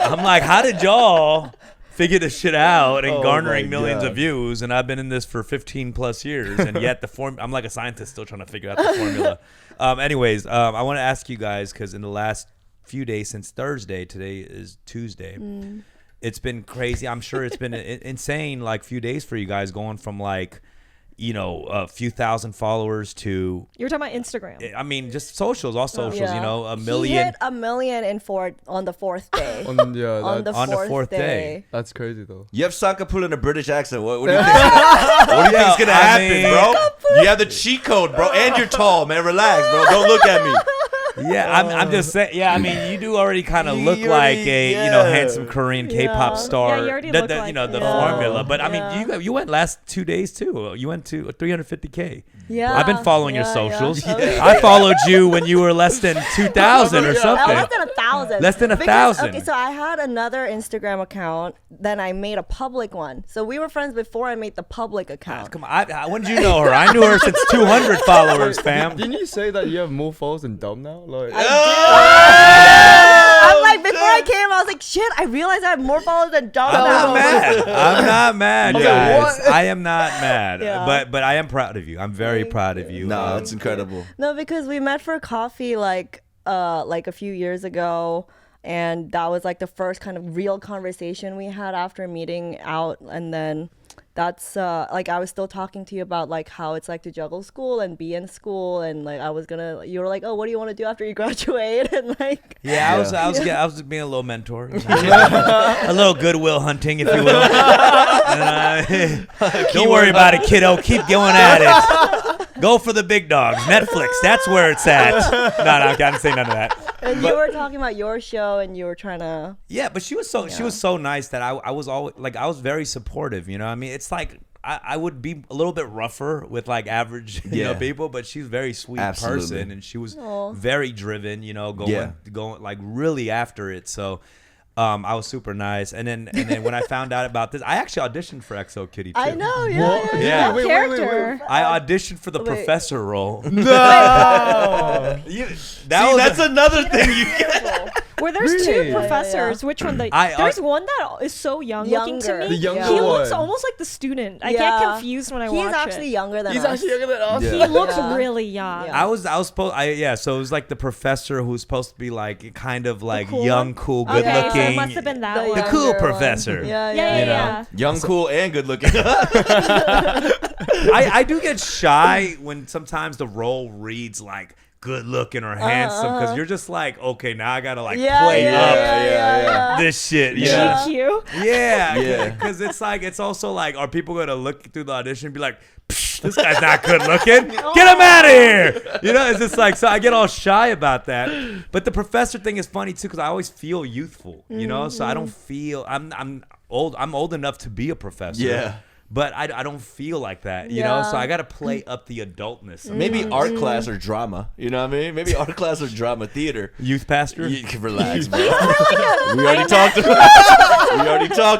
A: I'm like, how did y'all figure this shit out and
E: Oh
A: garnering
E: my
A: millions
E: God.
A: of views? And I've been in this for 15 plus years, and yet I'm like a scientist still trying to figure out the formula. Anyways, I want to ask you guys, because in the last few days since Thursday, today is Tuesday. It's been crazy. I'm sure it's been insane, like few days for you guys, going from like, a few thousand followers to,
D: You're talking about Instagram.
A: I mean, just socials, all socials,
B: Yeah.
A: a
B: He
A: million.
B: hit 1 million on the fourth day.
C: Yeah,
B: on the
A: On the
B: fourth,
A: fourth
B: day.
A: day.
C: that's crazy though.
E: You have Saka pulling a British accent. What do you think? What do you think's gonna
A: I
E: happen,
A: mean-
E: bro? You have the cheat code, bro, and you're tall, man. Relax, bro. Don't look at me.
A: Yeah, I'm just saying. Yeah, I mean, you do already kind of look
E: You
A: like
E: already-
A: a
E: yeah.
A: handsome Korean K-pop
B: Yeah.
A: star.
D: Yeah, you already
A: the,
D: look like
A: you know the
B: it. Yeah.
A: formula. But I mean,
B: Yeah.
A: you went last 2 days too. You went to 350K.
B: Yeah.
A: I've been following your
B: Yeah,
A: socials.
B: yeah. Okay.
A: I followed you when you were less than 2,000 or
B: Less
A: something.
B: than 1,000.
A: Less than
B: Because-
A: 1,000.
B: Okay, so I had another Instagram account, then I made a public one. So we were friends before I made the public account.
A: Come on, when did you know her? I knew her since 200 followers, fam.
C: Didn't you say that you have more followers than Dumb now? Like,
B: I'm like, before I came, I was like, shit, I realized I have more followers than Dom
A: I'm
B: now.
A: not mad. I'm not mad,
C: Okay,
A: guys.
C: what?
A: I am not mad.
B: Yeah.
A: But I am proud of you. I'm very proud of you.
E: No, it's incredible.
B: No, because we met for coffee like a few years ago, and that was like the first kind of real conversation we had after meeting out, and then that's like I was still talking to you about like how it's like to juggle school and be in school, and like you were like, oh, what do you want to do after you graduate? And like
A: Yeah, I was being a little mentor, a little goodwill hunting, if you will. And, don't worry about it, kiddo. Keep going at it. Go for the big dogs. Netflix, that's where it's at. No, I didn't say none of that.
B: and you were talking about your show, and you were trying to
A: Yeah, but she was so nice that I was always like I was very supportive. You know, what I mean, it's like I would be a little bit rougher with like average people, but she's a very sweet person, and she was very driven. You know, going like really after it. So. I was super nice, and then when I found out about this, I actually auditioned for XO Kitty too.
B: I know, yeah.
A: Yeah.
D: What character?
A: I auditioned for the professor role.
E: No.
A: That's
E: another thing you get.
D: Where there's
C: Really?
D: two professors, which one? There's one that is so young looking to
B: Younger.
D: me.
C: The younger
D: He looks
C: one.
D: almost like the student. I
B: Yeah.
D: get confused when I watch
B: He's actually
D: it.
B: younger than
C: He's
B: us.
C: actually younger than us.
E: Yeah.
D: He looks
B: Yeah.
D: really young.
B: Yeah.
A: I was supposed so it was like the professor who's supposed to be like kind of like
B: cool
A: young,
B: one?
A: cool, good
D: Okay, so
A: looking.
D: it must have been that
B: The
D: one.
A: The cool
B: younger one.
A: professor.
B: Yeah,
D: Yeah,
A: You know?
D: yeah.
E: Young, cool, and good looking.
A: I do get shy when sometimes the role reads like good looking or handsome because you're just like, okay, now I gotta like play up this shit. Yeah.
D: GQ.
A: Yeah, because it's like it's also like, are people gonna look through the audition and be like, "Psh, this guy's not good looking, get him out of here? You know, it's just like, so I get all shy about that. But the professor thing is funny too because I always feel youthful, you know, so I don't feel I'm old enough to be a professor.
E: Yeah.
A: But I don't feel like that, you know? So
B: Yeah.
A: I got to play up the adultness. of
E: Maybe
A: it.
E: art class or drama. You know what I mean? Maybe art class or drama theater.
A: Youth pastor?
E: You can relax, bro. We already talked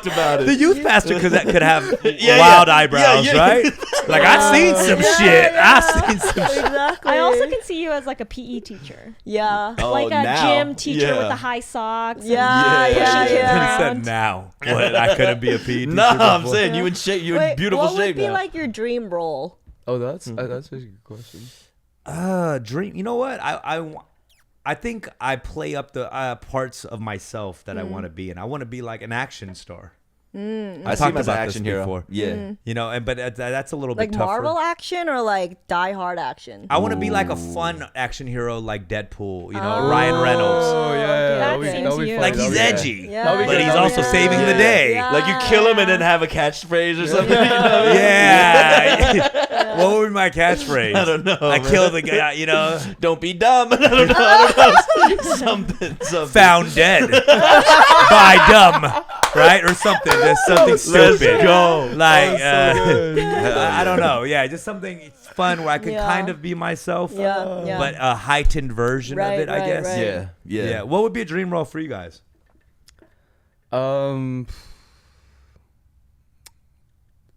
E: about it.
A: The youth pastor could have
E: Yeah,
A: wild
E: yeah.
A: eyebrows,
E: Yeah, yeah.
A: right? Like, I've seen some shit. I've seen some shit.
B: Exactly.
D: I also can see you as like a PE teacher.
B: Yeah.
E: Oh,
D: Like a
E: now.
D: gym teacher
E: Yeah.
D: with the high socks. and
B: Yeah,
D: pushing
B: yeah,
D: kids
B: yeah.
A: He
D: around.
A: said now. What? I couldn't be a PE teacher
E: No, I'm
A: before?
E: saying you in shape. You in
B: Wait,
E: beautiful
B: what
E: shape
B: would be
E: now.
B: like your dream role?
C: Oh, that's actually a good question.
A: Dream. You know what? I think I play up the parts of myself that I want to be, and I want to be like an action star.
E: I see him
A: talked
E: as an
A: about this
E: action hero.
A: before.
E: Yeah.
A: You know, and but that's a little
B: Like
A: bit tougher.
B: Marvel action or like Die Hard action?
A: I want to be like a fun action hero, like Deadpool. You know, Ryan Reynolds.
C: Oh yeah,
D: That
C: that'll be-
D: seems
C: that'll be
D: you.
C: fun,
A: Like
C: that'll
A: he's
C: be-
A: edgy,
B: Yeah,
C: That'll be
A: but
C: good,
A: he's
C: that'll
A: also
C: be
A: saving the
C: good.
A: day.
B: Yeah.
E: Like you kill him and then have a catchphrase or something.
A: Yeah. What would be my catchphrase?
E: I don't know.
A: I
E: man.
A: kill the guy. You know,
E: Don't be dumb. I don't know. Something.
A: found dead by dumb, right, or something. Just something stupid.
E: go.
A: Like
C: good.
A: I don't know. Yeah, just something fun where I can
B: Yeah.
A: kind of be myself.
B: Yeah, yeah.
A: But a heightened version
B: Right,
A: of it, I
B: right,
A: guess.
B: right.
E: Yeah.
A: Yeah.
E: Yeah.
A: What would be a dream role for you guys?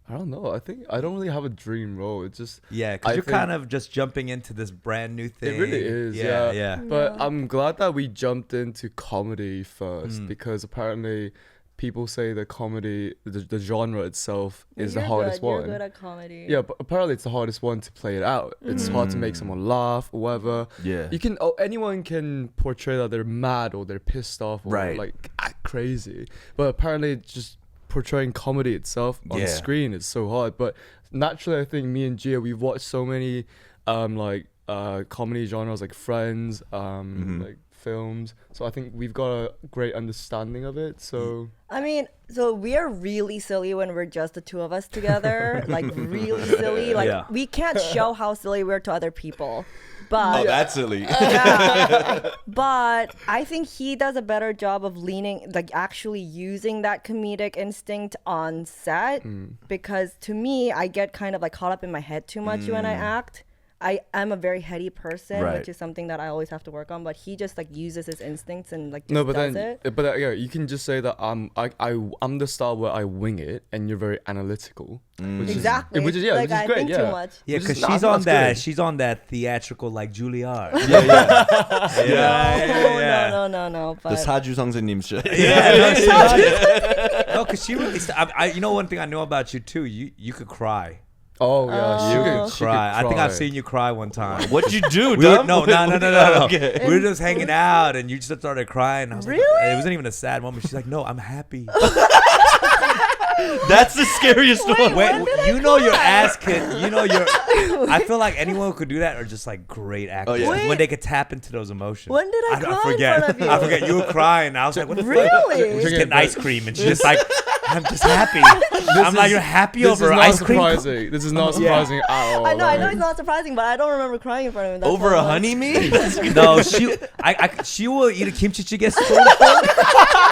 C: I don't know. I think I don't really have a dream role. It's just
A: Yeah, because
C: I
A: you're
C: think-
A: kind of just jumping into this brand new thing.
C: It really is.
A: Yeah,
C: Yeah.
A: yeah.
C: But I'm glad that we jumped into comedy first because apparently people say the comedy, the genre itself is the
B: You're
C: hardest
B: good.
C: one.
B: You're good at comedy.
C: Yeah, but apparently it's the hardest one to play it out. It's hard to make someone laugh or whatever.
E: Yeah.
C: You can anyone can portray that they're mad or they're pissed off or
E: Right.
C: like act crazy. But apparently just portraying comedy itself on
E: Yeah.
C: screen is so hard. But naturally I think me and Gia, we've watched so many comedy genres like Friends, like films. So I think we've got a great understanding of it. So
B: I mean, so we are really silly when we're just the two of us together. Like really silly. Like
A: Yeah.
B: we can't show how silly we're to other people. But
E: that's silly.
B: yeah. But I think he does a better job of actually using that comedic instinct on set because to me, I get kind of like caught up in my head too much when I act. I am a very heady person,
E: Right.
B: which is something that I always have to work on. But he just like uses his instincts and like just
C: No, but
B: does
C: then,
B: it.
C: yeah, you can just say that I'm the style where I wing it, and you're very analytical.
B: Exactly.
C: Which is
B: like
C: which is
B: I
C: great.
B: think
C: Yeah.
B: too much.
A: Yeah,
C: Which is-
A: because
C: no,
A: she's
C: I
A: on
C: think that's
A: that.
C: good.
A: She's on that theatrical like Juilliard.
B: No.
E: The
B: But
E: Saju 선생님 shit.
A: No, because she really. You know, one thing I know about you too. You could cry.
C: Oh yeah,
A: You
C: she
A: could
C: could
A: cry. I think I've
C: cry.
A: seen you cry one time.
E: What'd you do,
A: We were,
E: Dom?
A: no.
E: Okay.
A: We were just hanging out, and you just started crying. I was like,
B: Really?
A: it wasn't even a sad moment. She's like, "No, I'm happy."
E: That's the scariest one.
A: Wait, you know your ass can. You know your. I feel like anyone who could do that are just like great actors.
E: yeah.
A: Like, when they could tap into those emotions.
B: When did I cry in
A: forget.
B: front of you?
A: I forget. You were crying. I was like, "What the fuck?"
B: Really?
A: We're just getting ice cream, and she's just like, "I'm just happy." I'm like, "You're happy
C: This
A: over
C: is not
A: ice cream?"
C: surprising. This is not surprising at all.
B: I know
C: like-
B: it's not surprising, but I don't remember crying in front of him. That's
E: Over
B: why
E: a
B: I'm like-
E: honey meat?
A: No, she will eat a kimchi jjigae spoonful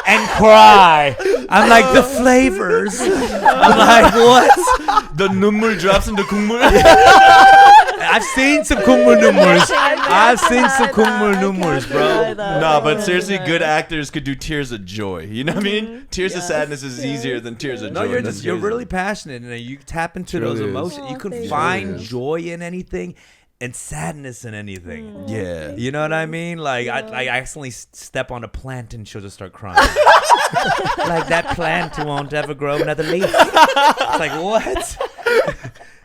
A: and cry. I'm like, the flavors. I'm like, what?
E: The 눈물 drops into 국물?
A: I've seen some kumur numurs. I've seen some kumur numurs, bro.
E: Nah, but seriously, good actors could do tears of joy. You know what I mean? Tears of sadness is easier than tears of
A: No,
E: joy.
A: you're really passionate, and you tap into
C: Truly
A: those
C: is.
A: emotions. You
B: Oh,
A: can
B: thank
A: find
C: you.
A: joy in anything and sadness in anything.
E: Yeah.
A: You know what I mean? Like I accidentally step on a plant and she'll just start crying. Like that plant won't ever grow another leaf. It's like what?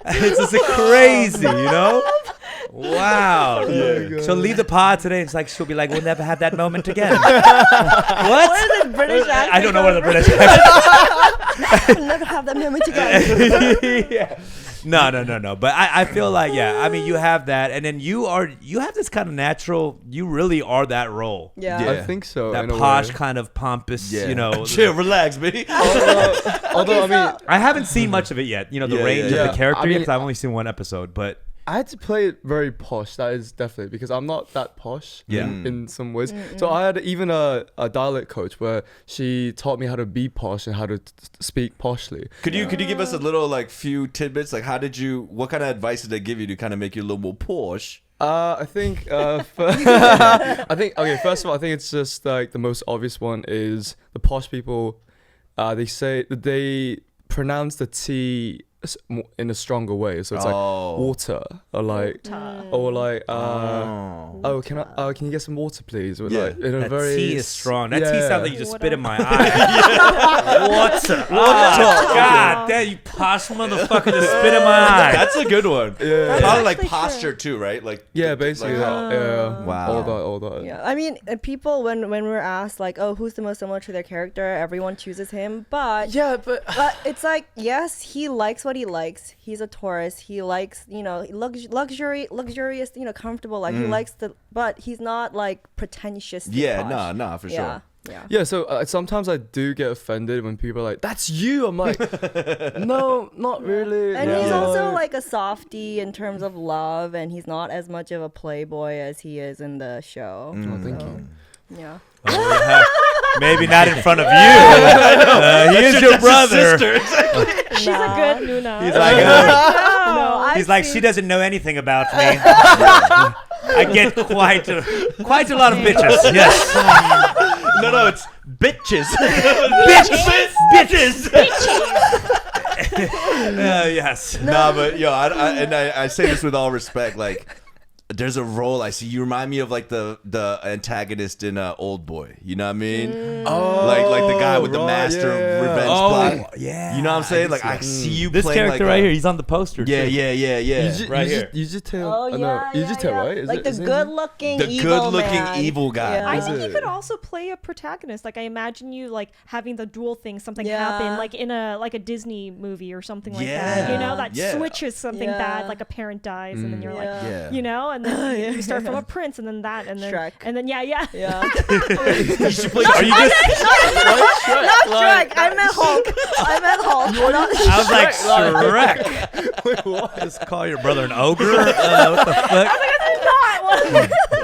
A: It's just crazy, you know? Wow. She'll leave the pod today. It's like she'll be like, "We'll never have that moment again." What?
B: Where is this British accent?
A: I don't know where the
B: come
A: British accent.
B: from? Never have that moment again.
A: Yeah. No. But I feel like, yeah, I mean, you have that, and then you have this kind of natural. You really are that role.
B: Yeah.
E: Yeah.
C: I think so.
A: That
C: in a
A: posh
C: way.
A: kind of pompous,
E: Yeah.
A: you know.
E: Chill, relax, baby.
C: Although I mean,
A: I haven't seen much of it yet. You know, the
E: Yeah,
A: range
E: yeah,
A: of
C: yeah.
A: the character.
C: I mean-
A: because I've only seen one episode, but
C: I had to play it very posh. That is definitely because I'm not that posh.
A: Yeah.
C: In some ways. So I had even a dialect coach where she taught me how to be posh and how to speak poshly.
E: Could you give us a little like few tidbits? Like what kind of advice did they give you to kind of make you a little more posh?
C: I think okay. First of all, I think it's just like the most obvious one is the posh people. They say that they pronounce the T in a stronger way, so it's like water or like oh can you get some water please? Or
E: Yeah.
C: like, in a
A: that
C: very
A: T is strong. That T
C: yeah.
A: sounds like you just spit in my
D: Water.
A: eye. Water. God damn, you posh motherfucker just spit in my eye.
E: That's a good one.
C: Yeah.
E: Probably like
D: actually
E: posture too, right? Like
C: Yeah, basically
E: like,
C: that. Yeah.
E: Wow.
C: All that.
B: Yeah, I mean, people when we're asked like, oh, who's the most similar to their character, everyone chooses him. But
C: Yeah, but
B: it's like, yes, he likes what he likes. He's a tourist. He likes, you know, luxurious, you know, comfortable life. He likes but he's not like pretentious.
E: nah, for sure.
B: Yeah.
C: yeah, so sometimes I do get offended when people are like, "That's you." I'm like, "No, not really."
B: And
C: Yeah.
B: he's also like a softie in terms of love, and he's not as much of a playboy as he is in the show.
C: Oh, thank you.
B: Yeah.
A: Maybe not in front of you. He is your brother.
D: She's a good Nuna.
A: He's like,
B: I've
A: she
B: seen-
A: doesn't know anything about me. I get quite a lot of bitches. Yes.
E: No, it's bitches.
A: Bitches. Yes.
E: Nah, but yo, I say this with all respect. Like, there's a role I see. You remind me of like the antagonist in Old Boy. You know what I mean?
C: Oh,
E: Like the guy with the master revenge plot.
A: yeah.
E: You know what I'm saying? Like I see you
A: This
E: playing
A: character
E: like
A: right here, he's on the poster.
E: Yeah,
A: too.
E: yeah.
A: Right here.
C: You just tell.
B: Oh
C: no,
B: yeah,
C: you just tell, right? Is
B: like
C: it-
B: the
C: is it-
B: good-looking,
E: The
B: evil
E: good-looking
B: man.
E: evil guy.
B: Yeah.
D: I
C: Is
D: think you
C: it?
D: could also play a protagonist. Like I imagine you like having the dual thing, something
B: Yeah.
D: happen, like in a Disney movie or something like
E: Yeah.
D: that. You know, that
E: Yeah.
D: switches something
B: Yeah.
D: bad, like a parent dies, and then you're like,
B: Yeah.
E: Yeah.
D: you know, and then you start from a prince, and then that, and then
B: Shrek.
D: and then yeah.
B: Yeah.
E: You should play. Are you just?
B: Not Shrek. I meant Hulk.
A: I was like, Shrek.
C: Wait, what?
A: Just call your brother an ogre? What the fuck?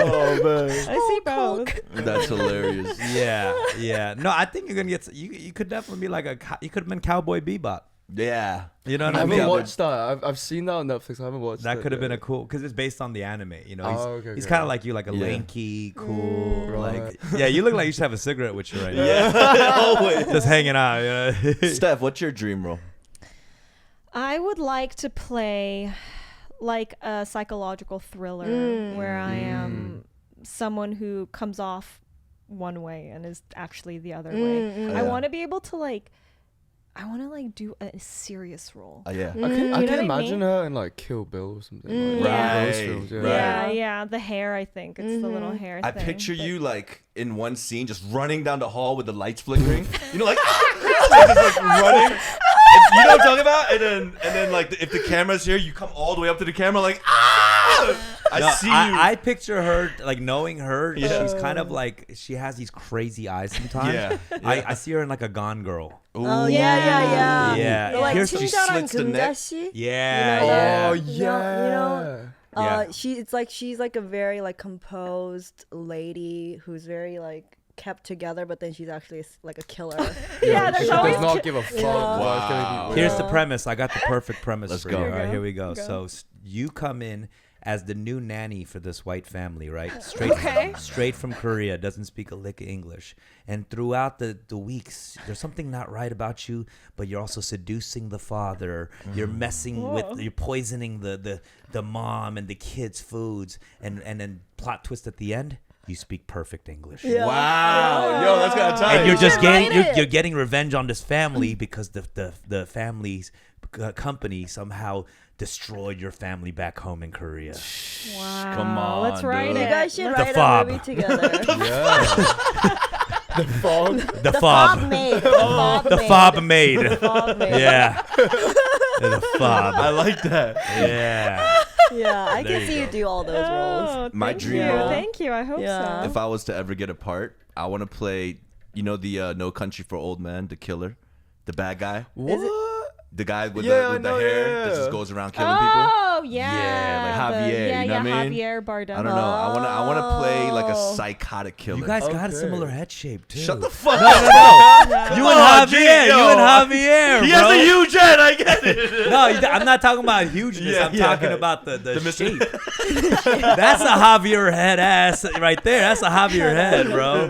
E: Oh man,
D: I see both.
E: that's hilarious.
A: Yeah. No, I think you're gonna get. You could definitely be like you could have been Cowboy Bebop.
E: Yeah,
A: You know
C: I
A: what I
C: haven't
A: mean?
C: watched that. I've seen that on Netflix. I haven't watched
A: That
C: it,
A: could have been
C: yeah.
A: a cool because it's based on the anime. You know,
C: Oh,
A: he's
C: okay.
A: kind of like you, like a
E: Yeah.
A: lanky, cool,
C: Right.
A: like yeah. You look like you should have a cigarette with you right now.
E: yeah. Always.
A: Just hanging out. You know?
E: Steph, what's your dream role?
D: I would like to play like a psychological thriller where I am someone who comes off one way and is actually the other way. I
E: Yeah.
D: want to be able to like do a serious role.
E: Yeah.
C: I can,
D: You know what I
C: imagine
D: mean?
C: her in like Kill Bill or something.
D: Mm.
C: Like,
D: Yeah.
C: those films, yeah.
E: Right.
D: Yeah, the hair, I think. It's the little hair
E: I
D: thing.
E: picture
D: but-
E: you like in one scene just running down the hall with the lights flickering. You know, like, just, like running. You know what I'm talking about? And then like if the camera's here, you come all the way up to the camera like I see you.
A: I picture her like knowing her.
E: Yeah.
A: She's kind of like she has these crazy eyes sometimes.
E: Yeah.
A: I see her in like a Gone Girl.
B: Oh yeah.
A: Yeah.
B: Like
A: Here
E: she
B: 친절한
E: slits the neck.
B: 금자씨.
A: Yeah.
B: You know
A: yeah.
C: Oh
B: You know-
C: yeah.
B: you know,
A: Yeah.
B: she's like a very like composed lady who's very like kept together, but then she's actually like a killer.
D: Yeah,
C: She
D: there's always
C: does not give a fuck. about killing people.
A: Here's the premise. I got the perfect premise
E: Let's
A: for
E: go.
A: you. All right,
D: Go.
A: here we go.
D: Go.
A: So you come in as the new nanny for this white family, right?
D: Okay.
A: Straight from Korea, doesn't speak a lick of English. And throughout the weeks, there's something not right about you, but you're also seducing the father. You're messing with, you're poisoning the mom and the kids' foods. And then plot twist at the end, you speak perfect English.
B: Yeah.
E: Wow. Yo, that's kind of tight.
A: And you're just
B: should
A: getting
B: write it.
A: you're getting revenge on this family because the family's company somehow destroyed your family back home in Korea.
D: Wow.
E: Come on,
D: Let's write
E: dude.
B: You
D: it.
B: guys should
A: The
B: write
A: fob.
B: a movie together.
C: Yeah. The fog.
A: The
B: The
A: fob.
B: fob maid. The fob
A: The
B: maid.
A: fob maid.
B: The fob maid.
A: Yeah. The fob.
E: I like that.
A: Yeah.
B: Yeah, I
A: There
B: can
A: you
B: see
A: go.
B: you do all those roles.
D: Oh,
E: My
D: thank
E: dream
D: you.
E: role.
D: Thank you. I hope
B: Yeah.
D: so.
E: If I was to ever get a part, I want to play, you know, the No Country for Old Men, the killer, the bad guy,
C: What?
E: the guy with
C: Yeah,
E: the, with the
C: I know,
E: hair
C: yeah.
E: that just goes around killing people.
D: Oh yeah.
E: Yeah, like Javier,
D: Yeah,
E: you know what I mean?
D: Javier Bardem.
E: I don't know. I want to play like a
B: Oh.
E: psychotic killer.
A: You guys got a
C: Okay.
A: similar head shape too.
E: Shut the fuck
A: No,
E: up.
A: no, no.
D: No.
A: You
E: Oh,
A: and
E: gee,
A: Javier.
E: yo.
A: You and Javier.
E: He
A: bro.
E: has a huge head. I get it.
A: No, I'm not talking about hugeness.
E: Yeah,
A: I'm
E: yeah.
A: talking about the
E: Missile-
A: shape. That's a Javier head ass right there. That's a Javier head, bro.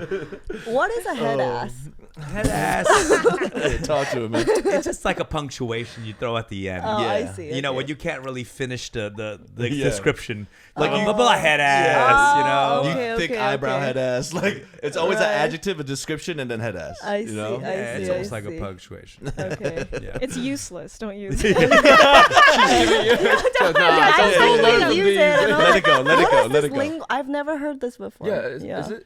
B: What is a head
E: Oh.
B: ass?
A: Head ass.
E: Talk to him, man.
A: It's just like a punctuation you throw at the end.
B: Oh, I
E: Yeah.
B: see.
A: You know,
B: okay.
A: when you can't really finish the
E: Yeah.
A: description. Like,
B: Oh.
A: blah, blah, head ass, you know?
B: Oh,
E: You
B: okay,
E: thick
B: okay,
E: eyebrow
B: okay.
E: head ass. Like it's always an
B: Right.
E: adjective, a description, and then head ass.
B: I
E: you know?
B: see,
A: Yeah, it's
B: see,
A: almost
B: I
A: like a
B: see.
A: punctuation.
B: Okay.
A: Yeah.
D: It's useless. Don't use it.
C: So, nah,
B: I
C: don't learn
B: actually
C: from
B: use
C: these.
B: it. And I'm
E: Let
B: like,
E: it go. Let it
B: what
E: go.
B: is
E: Let
B: this
E: it go.
B: lingo? I've never heard this before.
C: Yeah,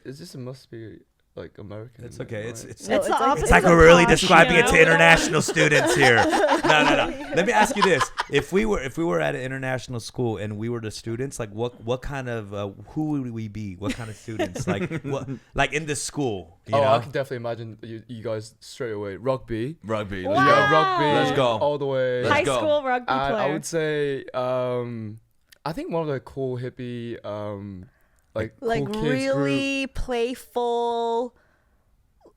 C: is this a must be like American?
A: It's okay.
C: right?
A: It's
B: No,
D: It's the opposite.
A: It's like
D: It's a
A: we're really
D: posh,
A: describing
D: you
A: it to
D: know?
A: international students here. No. Let me ask you this: if we were at an international school and we were the students, like what kind of who would we be? What kind of students? Like what? Like in this school? You
C: Oh,
A: know?
C: I can definitely imagine you guys straight away. Rugby.
E: Rugby.
D: Wow.
E: Let's
C: Yeah,
E: go.
C: rugby.
E: Let's go.
C: All the way.
E: Let's
D: High
E: go.
D: school rugby
C: And
D: player.
C: I would say, I think one of the cool hippie, like
B: like
C: cool kids group.
B: really playful,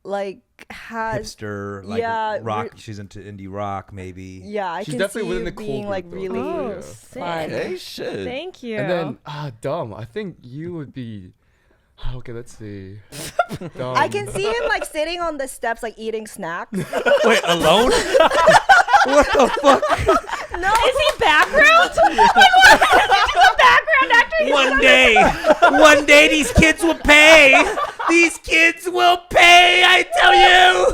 B: like has
A: Hipster, like
B: yeah,
A: rock. She's into indie rock, maybe.
B: yeah. I
C: She's
B: can
C: definitely
B: see
C: within
B: you
C: the cool
B: being
C: group,
B: like
C: though.
B: really
D: Oh,
C: Yeah.
D: sick.
B: fun.
E: Hey, shit.
D: Thank you.
C: And then Dom. I think you would be. Okay, let's see. Dom.
B: I can see him like sitting on the steps, like eating snacks.
A: Wait, alone? What the fuck?
B: No,
D: Is he background? Like, what? Is he a background actor?
A: One day, these kids will pay. These kids will pay. I tell you.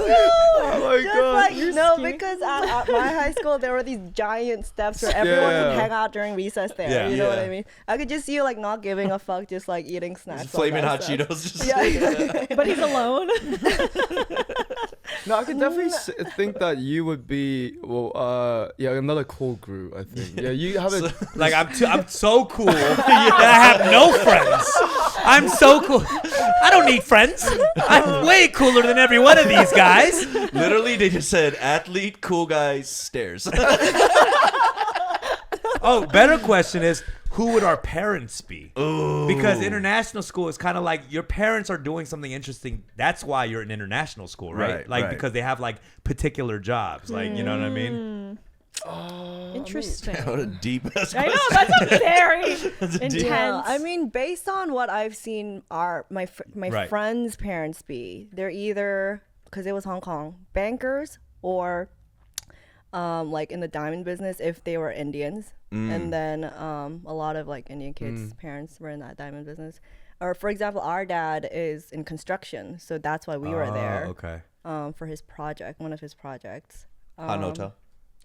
E: Oh my
B: just
E: god.
B: like no,
D: skinny.
B: because at my high school there were these giant steps where everyone
C: Yeah.
B: could hang out during recess there.
A: Yeah.
B: You know what
E: Yeah.
B: I mean? I could just see you like not giving a fuck, just like eating snacks. on
E: Flaming
B: that
E: hot
B: step.
E: Cheetos. Just
B: Yeah.
D: But he's alone.
C: No, I can definitely think that you would be another cool group. I think. Yeah, you have a
A: Like I'm so cool that I have no friends. I'm so cool. I don't need friends. I'm way cooler than every one of these guys.
E: Literally, they just said athlete, cool guy, stairs.
A: Oh, better question is, who would our parents be?
E: Ooh.
A: Because international school is kind of like your parents are doing something interesting. That's why you're in international school, right?
E: Right.
A: Because they have like particular jobs, like you know what I mean.
D: Interesting.
E: What a deep ass
D: I know
E: question.
D: that's a very intense.
B: Yeah, I mean, based on what I've seen, my
A: Right.
B: friends' parents be, they're either, because it was Hong Kong, bankers or like in the diamond business if they were Indians. And then a lot of like Indian kids' parents were in that diamond business. Or for example, our dad is in construction, so that's why we were there.
A: Okay.
B: For his project, one of his projects.
E: Han Hotel.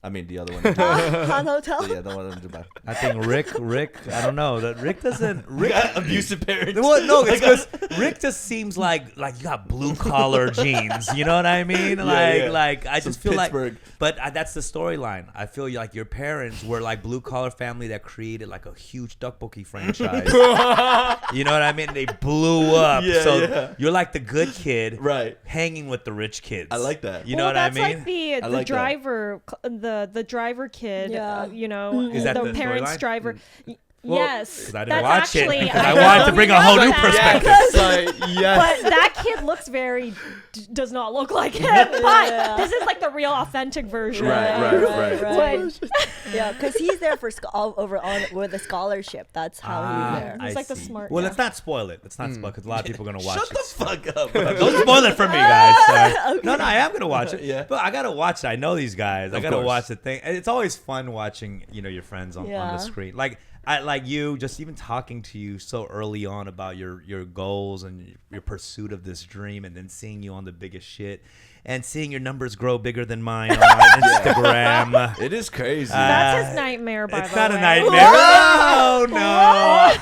E: I mean, the other one.
B: Han Hotel.
E: Yeah, the one in Dubai.
A: I think Rick. I don't know. That Rick doesn't. Rick.
E: Abusive parents.
A: Well, no, it's because Rick just seems like you got blue collar genes. You know what I mean? Like I just feel
E: Pittsburgh.
A: but that's the storyline. I feel like your parents were like blue collar family that created like a huge tteokbokki franchise. You know what I mean? They blew up.
E: Yeah,
A: so
E: yeah.
A: you're like the good kid,
E: Right.
A: hanging with the rich kids.
E: I like that.
A: You know
D: well,
A: what I
D: that's
A: mean?
D: like the
E: I like that.
D: driver, the driver kid.
B: Yeah.
D: You know,
A: Is that the
D: parents'
A: storyline?
D: driver.
C: Well,
D: Yes,
A: 'Cause I didn't
D: that's
A: watch it
D: actually,
A: because I
D: know
A: wanted to
D: we
A: bring a
D: know
A: whole new
D: that.
A: perspective.
C: It's like, yes.
D: But that kid looks very does not look like him. But this is like the real authentic version.
E: Right.
B: Yeah, because he's there for with a scholarship. That's how he's there.
D: He's
A: I
D: like the
A: see.
D: smart
A: Well,
D: guy.
A: let's not spoil it. Let's not spoil because a lot of people are gonna watch
E: Shut
A: it.
E: the fuck up.
A: Don't spoil it for me, guys. Sorry. No, I am gonna watch it.
E: Yeah.
A: But I gotta watch it. I know these guys. I
E: Of
A: gotta
E: course.
A: watch the thing. And it's always fun watching, your friends on
B: Yeah.
A: the screen. Like you, just even talking to you so early on about your goals and your pursuit of this dream, and then seeing you on the biggest shit, and seeing your numbers grow bigger than mine on my Instagram.
E: It is crazy.
D: That's his nightmare, by
A: It's
D: the
A: not
D: way.
A: a nightmare. Oh no!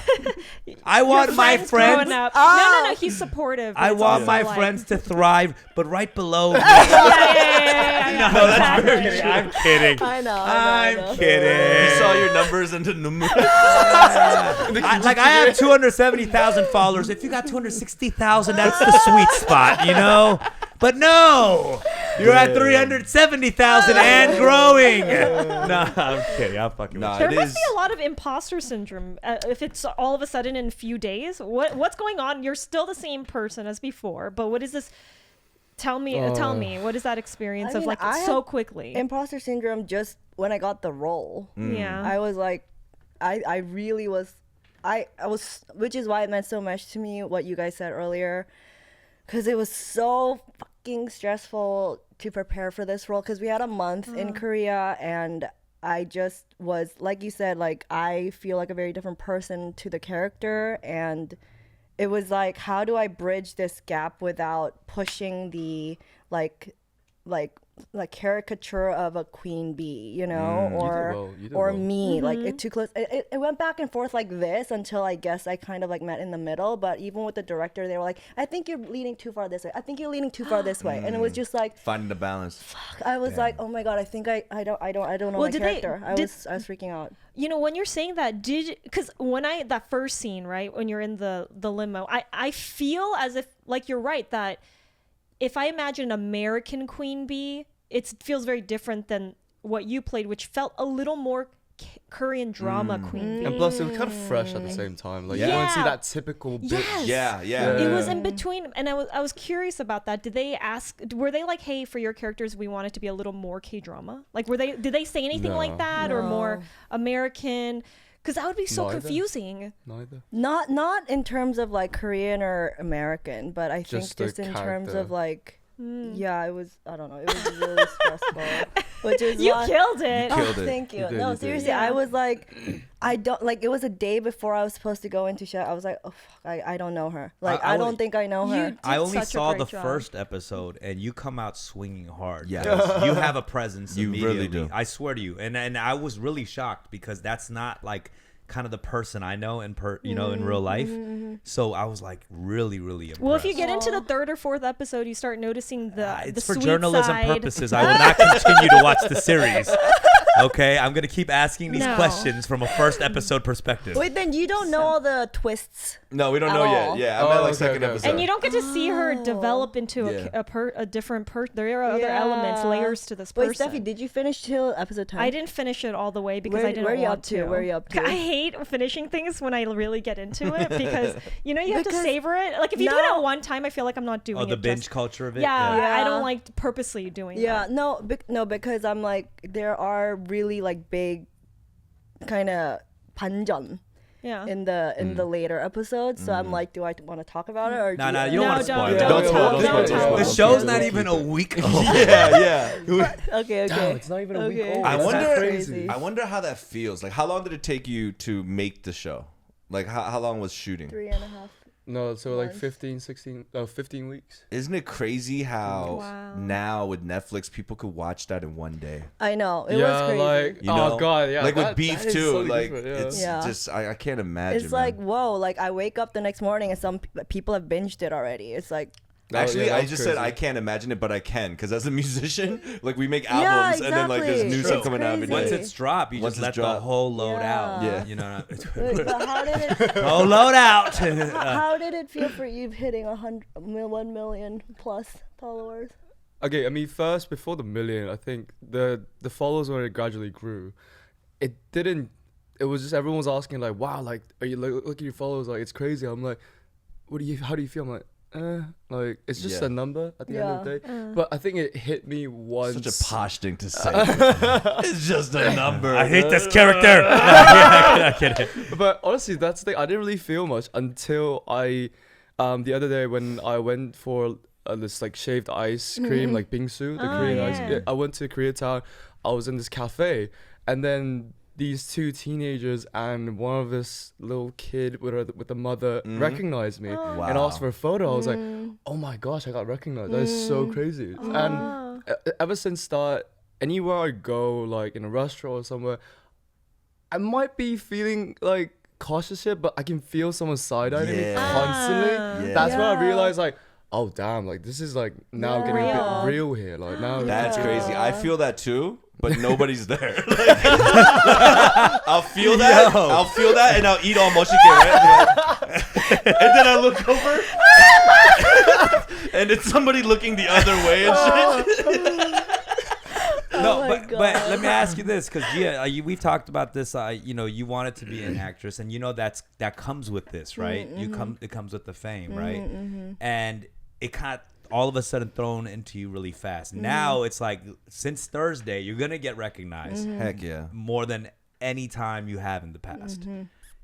A: I want my friends.
D: growing up. No, he's supportive. but
A: I
D: it's
A: want
D: also
A: my
D: like-
A: friends to thrive, but right below me.
D: Yeah.
A: No, that's very kidding. I'm kidding.
B: I know.
A: I'm kidding.
E: You saw your numbers and the numbers.
A: I have 270,000 followers. If you got 260,000, that's the sweet spot, But no, you're at 370,000 and growing. No, I'm kidding. I'm fucking with
E: Nah,
A: you.
D: There
E: it
D: must
E: is.
D: be a lot of imposter syndrome if it's all of a sudden in a few days. What's going on? You're still the same person as before, but what is this? Tell me. What is that experience
B: I
D: of
B: mean,
D: like
B: I
D: so
B: had
D: quickly?
B: Imposter syndrome just when I got the role.
D: Yeah.
B: I was like, I really was, I was, which is why it meant so much to me what you guys said earlier, because it was so fucking stressful to prepare for this role because we had a month in Korea and I just was, like you said, like I feel like a very different person to the character, and it was like, how do I bridge this gap without pushing the like caricature of a queen bee,
C: You did well.
B: me, like it too close. It went back and forth like this until I guess I kind of like met in the middle. But even with the director, they were like, I think you're leaning too far this way. I think you're leaning too far this way. And it was just like,
E: Finding the balance.
B: I was like, oh my god, I think I don't know my character. I was freaking out.
D: When you're saying that, because when that first scene, right, when you're in the limo, I feel as if, like, you're right, that if I imagine an American queen bee, it feels very different than what you played, which felt a little more Korean drama queen bee.
C: And plus, it was kind of fresh at the same time. Like, you don't see that typical bitch.
D: Yes.
E: Yeah.
D: It was in between, and I was curious about that. Were they like, hey, for your characters, we want it to be a little more K-drama? Like, did they say anything like that, or more American? Because that would be so confusing.
C: Neither.
B: Not in terms of like Korean or American, but I think
C: Just the
B: just in terms
C: character.
B: of like, yeah, it was, I don't know, it was really stressful. Which is
D: You
B: why,
D: killed it.
E: Killed it.
B: Thank you.
C: You did,
B: No,
C: you did.
B: seriously, I was like, I don't, like, it was a day before I was supposed to go into show. I was like, oh, fuck, I don't know her. Like,
A: I
B: I don't think I know her.
D: did
A: I only
D: such a
A: saw
D: great
A: the
D: job.
A: first episode, and you come out swinging hard.
E: Yes.
A: Because you have a presence.
E: You really
A: immediately.
E: do.
A: I swear to you, and I was really shocked because that's not like kind of the person I know in in real life. So I was like really, really impressed.
D: Well, if you get into the third or fourth episode, you start noticing the
A: it's
D: the
A: for
D: sweet
A: journalism
D: side.
A: purposes. I will not continue to watch the series. Okay, I'm gonna keep asking these
D: No.
A: questions from a first episode perspective.
B: Wait, then you don't know all the twists.
E: No, we don't
B: At
E: know
B: all.
E: yet. Yeah, I'm
C: Oh,
E: at like
C: okay,
E: second
C: okay.
E: episode.
D: And you don't get to see her
B: Oh.
D: develop into
E: Yeah.
D: a different person. There are other elements,
B: Yeah.
D: layers to this
B: Wait,
D: person.
B: Steffi, did you finish till episode 10?
D: I didn't finish it all the way because
B: Where-
D: I didn't
B: where are you
D: want
B: up to? Where are you up to?
D: I hate finishing things when I really get into it because you know you have to
B: Because-
D: savor it. Like if you do it
B: No.
D: at one time, I feel like I'm not doing
A: Oh,
D: it.
A: the binge
D: just-
A: culture of it.
D: Yeah,
B: Yeah.
D: I don't like purposely doing
B: Yeah,
D: that.
B: no, because I'm like there are really like big kind of panjan
D: Yeah.
B: in the later episodes. So I'm like, do I want to talk about it or
A: No,
B: do
A: no,
B: you
A: you don't
D: No,
A: want to spoil
D: don't-
A: it.
D: don't
E: Don't
D: tell-
E: spoil it,
D: don't
E: don't
D: tell-
E: spoil it.
A: The
B: Okay,
A: show's
B: okay.
A: not even a week old.
E: yeah.
B: Okay.
C: Damn, it's not even a week
B: Okay.
C: old.
E: I
C: That's
E: wonder.
C: crazy.
E: I wonder how that feels. Like, how long did it take you to make the show? Like, how long was shooting?
B: 3.5.
C: No, so like
B: Months.
C: 15 weeks.
E: Isn't it crazy how
D: Wow.
E: now with Netflix people could watch that in one day?
B: I know it
C: yeah,
B: was crazy.
C: like
E: You know?
C: oh god, yeah.
E: like with
C: that
E: beef
C: is
E: too.
C: so
E: Like
C: different, yeah.
E: it's
B: Yeah.
E: just I can't imagine.
B: it's like
E: man.
B: whoa, like I wake up the next morning and some people have binged it already. It's like
E: Actually,
C: yeah,
E: I
C: that's
E: just said
C: crazy.
E: I can't imagine it, but I can because as a musician, like we make
B: Yeah,
E: albums and then like there's new
B: exactly.
E: stuff
B: It's
E: coming out every
B: crazy.
A: Once
E: day.
A: it's dropped, you
E: Once
A: just let
E: it's
A: the
E: dropped.
A: whole load out.
B: Yeah.
A: You know.
B: wait, but how did it
A: Whole load out.
B: how did it feel for you hitting 1 million plus followers?
C: Okay, I mean, first before the million, I think the followers when it gradually grew, it didn't. It was just everyone was asking like, "Wow, like, are you look at your followers? Like, it's crazy." I'm like, How do you feel?" I'm like it's just
E: Yeah.
C: a number at the end of the day. But I think it hit me once.
E: Such a posh thing to say. it's just a number.
A: I hate this character. I get it.
C: But honestly, that's the thing. I didn't really feel much until I, the other day when I went for this like shaved ice cream, like bingsu, the
D: Oh,
C: Korean ice.
D: yeah.
C: Yeah, I went to Koreatown. I was in this cafe, and then these two teenagers and one of this little kid with the mother recognized me
D: Oh.
C: and asked for a photo. I was like,
B: Mm.
C: oh my gosh, I got recognized. That is so crazy.
D: Oh.
C: And ever since that, anywhere I go, like in a restaurant or somewhere, I might be feeling like cautious here, but I can feel someone side-eyeing me
E: Yeah.
C: constantly.
E: Yeah.
C: That's when I
B: Yeah.
C: realized like, oh damn, like this is like now getting a
B: Yeah.
C: bit real here. Like now
E: That's
B: Yeah.
E: crazy. I feel that too, but nobody's there. I'll feel that.
A: Yo.
E: I'll feel that, and I'll eat all mochike, right? And then I look over, and it's somebody looking the other way and shit.
A: No,
B: my
A: but
B: God.
A: let me ask you this, because we've talked about this. You know, you wanted to be an actress, and you know that comes with this, right? It comes with the fame, right? And it kind of all of a sudden thrown into you really fast. Now it's like since Thursday, you're gonna get recognized
E: Heck yeah.
A: more than any time you have in the past.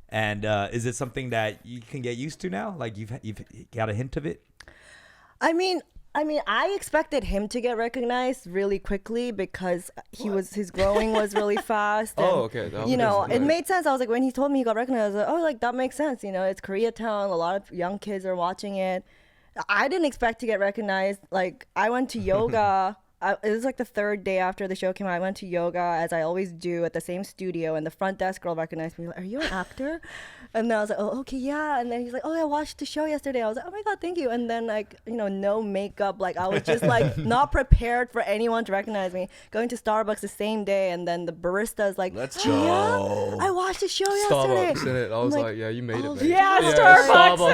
A: And is it something that you can get used to now? Like you've got a hint of it?
B: I mean, I expected him to get recognized really quickly because his growing was really fast. And,
C: Oh, okay. That
B: You know,
C: was-
B: it made sense. I was like, when he told me he got recognized, I was like, oh, like that makes sense. You know, it's Koreatown. A lot of young kids are watching it. I didn't expect to get recognized. Like, I went to yoga. It was like the third day after the show came out. I went to yoga, as I always do, at the same studio, and the front desk girl recognized me. Like, are you an actor? And then I was like, oh, okay, yeah. And then he's like, oh, I watched the show yesterday. I was like, oh my God, thank you. And then, like, you know, no makeup. Like, I was just like not prepared for anyone to recognize me. Going to Starbucks the same day, and then the barista's like,
E: Let's
B: oh,
E: go.
B: yeah, I watched the show yesterday.
C: Starbucks in it. I was like, yeah, you made it,
B: oh,
C: man.
D: Yeah, Starbucks.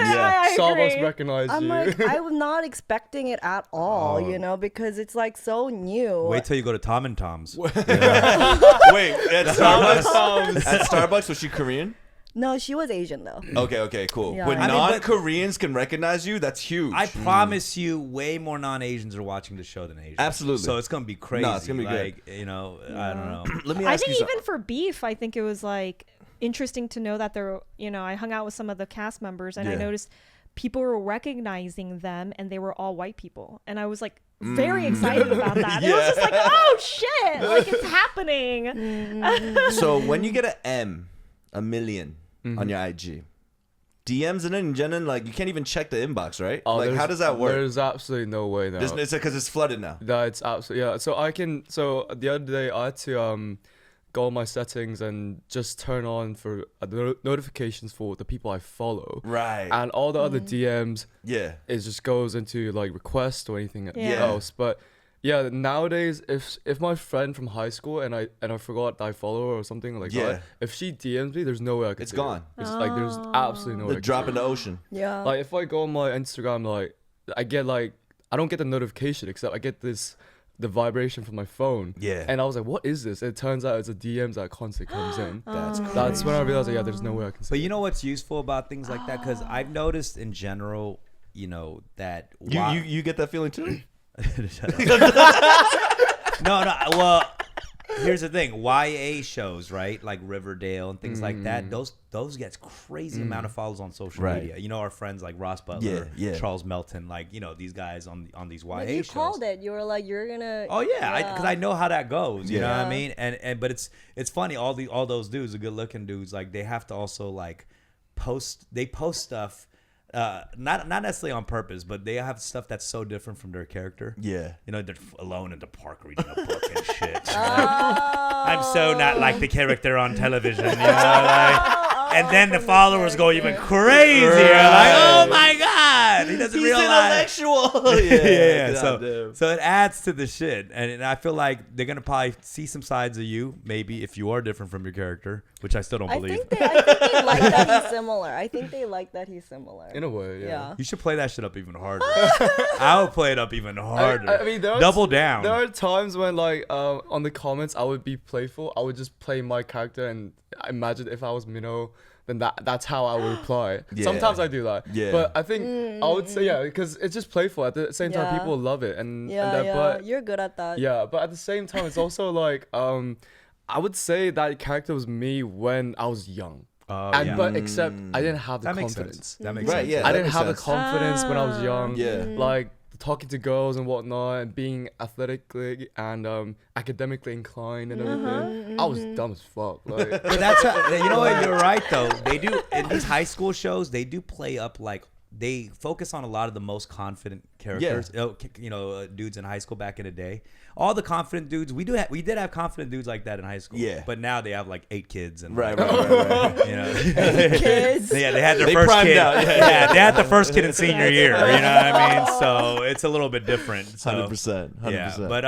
D: I
C: Starbucks
D: agree.
C: recognized
B: I'm
C: you.
B: like, I was not expecting it at all, you know, because it's like so new.
A: Wait till you go to Tom and Tom's.
E: Wait, at Starbucks? At Starbucks, was she Korean?
B: No, she was Asian though.
E: Okay, cool.
B: Yeah.
E: When
B: I
A: mean, but-
E: non-Koreans can recognize you, that's huge.
A: I promise you, way more non-Asians are watching the show than Asians.
E: Absolutely.
A: So it's gonna be crazy.
E: No, it's gonna be good.
A: like, you know, I don't know.
E: Let me
D: I
E: ask
D: think
E: you
D: even
E: something.
D: for Beef, I think it was like interesting to know that I hung out with some of the cast members and I
E: Yeah.
D: noticed people were recognizing them and they were all white people. And I was like very excited about that. It was just like, oh shit, like it's happening.
E: So when you get a million on your IG, DMs and then like you can't even check the inbox, right?
C: Oh,
E: like
C: there's-
E: how does that work?
C: There's absolutely no way now.
E: It's because it's flooded now.
C: No, it's absolutely yeah. So the other day I had to go on my settings and just turn on for notifications for the people I follow.
E: Right.
C: And all the other DMs,
E: Yeah.
C: it just goes into like requests or anything
D: Yeah.
C: else. But Yeah, nowadays, if my friend from high school and I forgot that I follow her or something like that, if she DMs me, there's no way I could.
E: It's
C: see
E: gone.
C: It. It's like there's absolutely no way.
E: The drop in the ocean.
B: Yeah.
C: Like if I go on my Instagram, like I get like I don't get the notification except I get the vibration from my phone.
E: Yeah.
C: And I was like, what is this? It turns out it's a DMs that constantly comes in.
E: That's crazy.
C: That's when I realized, like, yeah, there's no way I can see.
A: But you know what's useful about things like that? Because I've noticed in general, you know, that
E: You get that feeling too?
A: No. Well, here's the thing: YA shows, right? Like Riverdale and things like that. Those gets crazy amount of follows on social media. You know, our friends like Ross Butler, Charles Melton, like you know these guys on these YA
B: you
A: shows.
B: called it. You were like, you're gonna.
A: Oh yeah, because I know how that goes. You know what I
B: Yeah.
A: mean? And but it's funny. All those dudes, the good looking dudes, like they have to also like post. They post stuff. Not necessarily on purpose, but they have stuff that's so different from their character.
E: Yeah.
A: You know, they're alone in the park reading a book and shit. I'm so not like the character on television, you know, like. And then the followers go even crazier, like, oh my god, he doesn't realize.
E: intellectual.
A: Yeah.
E: goddamn.
A: So it adds to the shit, and I feel like they're gonna probably see some sides of you, maybe if you are different from your character, which I still don't
B: I
A: believe.
B: think they like that he's similar. I think they like that he's similar.
C: in a way,
B: Yeah.
A: You should play that shit up even harder. I would play it up even harder.
C: I mean,
A: double down.
C: There are times when, like, on the comments, I would be playful. I would just play my character and imagine if I was Minho, then that's how I would reply.
E: Yeah.
C: Sometimes I do that.
E: Yeah.
C: But I think I would say, because it's just playful. At the same time,
B: Yeah.
C: people love it. And
B: Yeah,
C: that,
B: yeah.
C: But
B: You're good at that.
C: yeah, but at the same time, it's also like, I would say that character was me when I was young.
A: Yeah.
C: But except I didn't have the
A: That makes
C: confidence.
A: sense. That makes
E: Right,
A: sense.
E: yeah.
C: I
E: that
C: didn't
E: makes
C: have the
E: sense.
C: confidence when I was young.
E: Yeah.
C: Like talking to girls and whatnot and being athletically and academically inclined and everything. I was dumb as fuck. Like,
A: But that's you know what, you're right though. They do in these high school shows. They do play up like they focus on a lot of the most confident characters. You know, dudes in high school back in the day. All the confident dudes. We did have confident dudes like that in high school.
E: Yeah.
A: But now they have like 8 kids and
E: Right.
A: You know,
B: Kids.
A: yeah, they had their
E: They
A: first
E: primed
A: kid.
E: out,
A: Yeah, they had the first kid in senior year. You know what I mean? So it's a little bit different. So.
E: 100%.
A: Yeah, but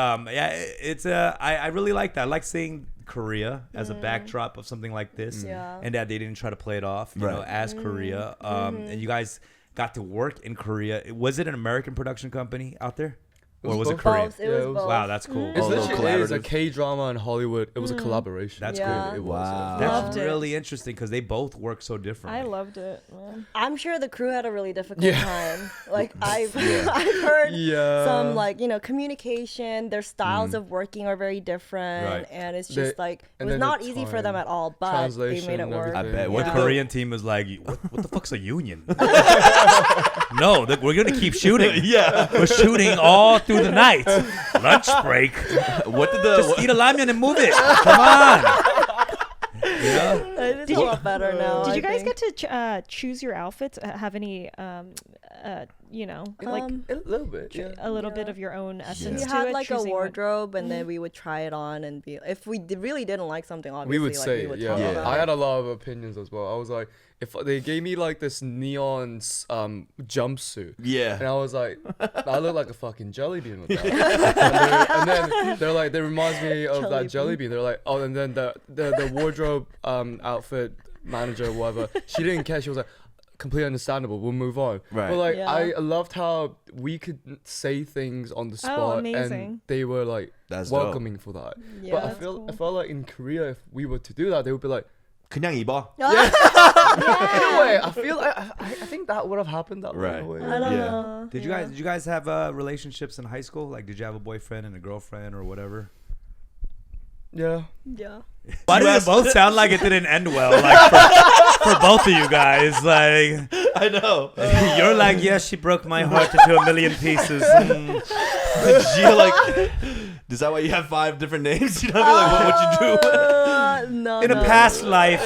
A: it's I really like that. I like seeing Korea as a backdrop of something like this,
B: Yeah.
A: and that they didn't try to play it off, you know, as Korea. And you guys got to work in Korea. Was it an American production company out there, or was it
C: both.
A: Korean?
B: Both. It was both.
A: Wow, that's cool.
C: it's
E: Oh, little
C: literally is a
E: collaborative.
C: K-drama in Hollywood. It was a collaboration.
A: That's
B: Yeah.
A: cool.
C: It was.
E: Wow.
A: That's
D: Loved it.
A: really interesting because they both work so differently.
D: I loved it, man.
B: I'm sure the crew had a really difficult
C: Yeah.
B: time. Like I've heard
C: Yeah.
B: some like communication. Their styles of working are very different,
A: Right.
B: and it's
C: They-
B: just like it
C: and
B: was
C: then the
B: not easy for them
C: time,
B: at all. But they
C: translation
B: made it
C: and
B: work.
A: I
C: everything.
A: bet. What
B: Yeah.
A: Korean team is like, what the fuck's a union? No, we're going to keep shooting.
E: Yeah.
A: We're shooting all through the night. Lunch break.
E: What did
A: Just eat a ramen and move it. Come on. You know?
B: It's a lot better now.
D: Did
B: I
D: you guys
B: think.
D: get to choose your outfits? Have any, like
C: a little bit. Yeah.
D: a little bit of your own essence
B: We
D: to
B: had
D: it?
B: like a
D: choosing what-
B: wardrobe, and then we would try it on and be. If we really didn't like something, obviously,
C: We would
B: like,
C: say,
B: we would
C: yeah.
B: talk
E: Yeah.
B: about
C: I
B: it.
C: had a lot of opinions as well. I was like, if they gave me like this neon jumpsuit,
E: Yeah.
C: and I was like, I look like a fucking jelly bean with that. and then they're like, that reminds me of that jelly bean. They're like, oh, and then the wardrobe outfit manager or whatever, she didn't care. She was like, completely understandable. We'll move on.
E: Right.
C: But like,
B: Yeah.
C: I loved how we could say things on the spot, and
D: amazing.
C: they were like
E: That's dope.
C: welcoming for that.
B: Yeah.
C: But I
B: That's
C: felt like in Korea, if we were to do that, they would be like.
E: 그냥 입어.
C: In a way, I feel like I think that would have happened that
E: Right.
C: way.
B: I don't
E: Yeah.
B: know.
A: Did you guys have relationships in high school? Like, did you have a boyfriend and a girlfriend or whatever?
C: Yeah.
B: Yeah.
A: Why did it both sound like it didn't end well? Like for both of you guys, like
E: I know.
A: you're like, yes, she broke my heart into a million pieces. Mm.
E: You're like, is that why you have 5 different names? You know what I mean? Like, what you do?
B: No.
A: In a
B: no.
A: past life,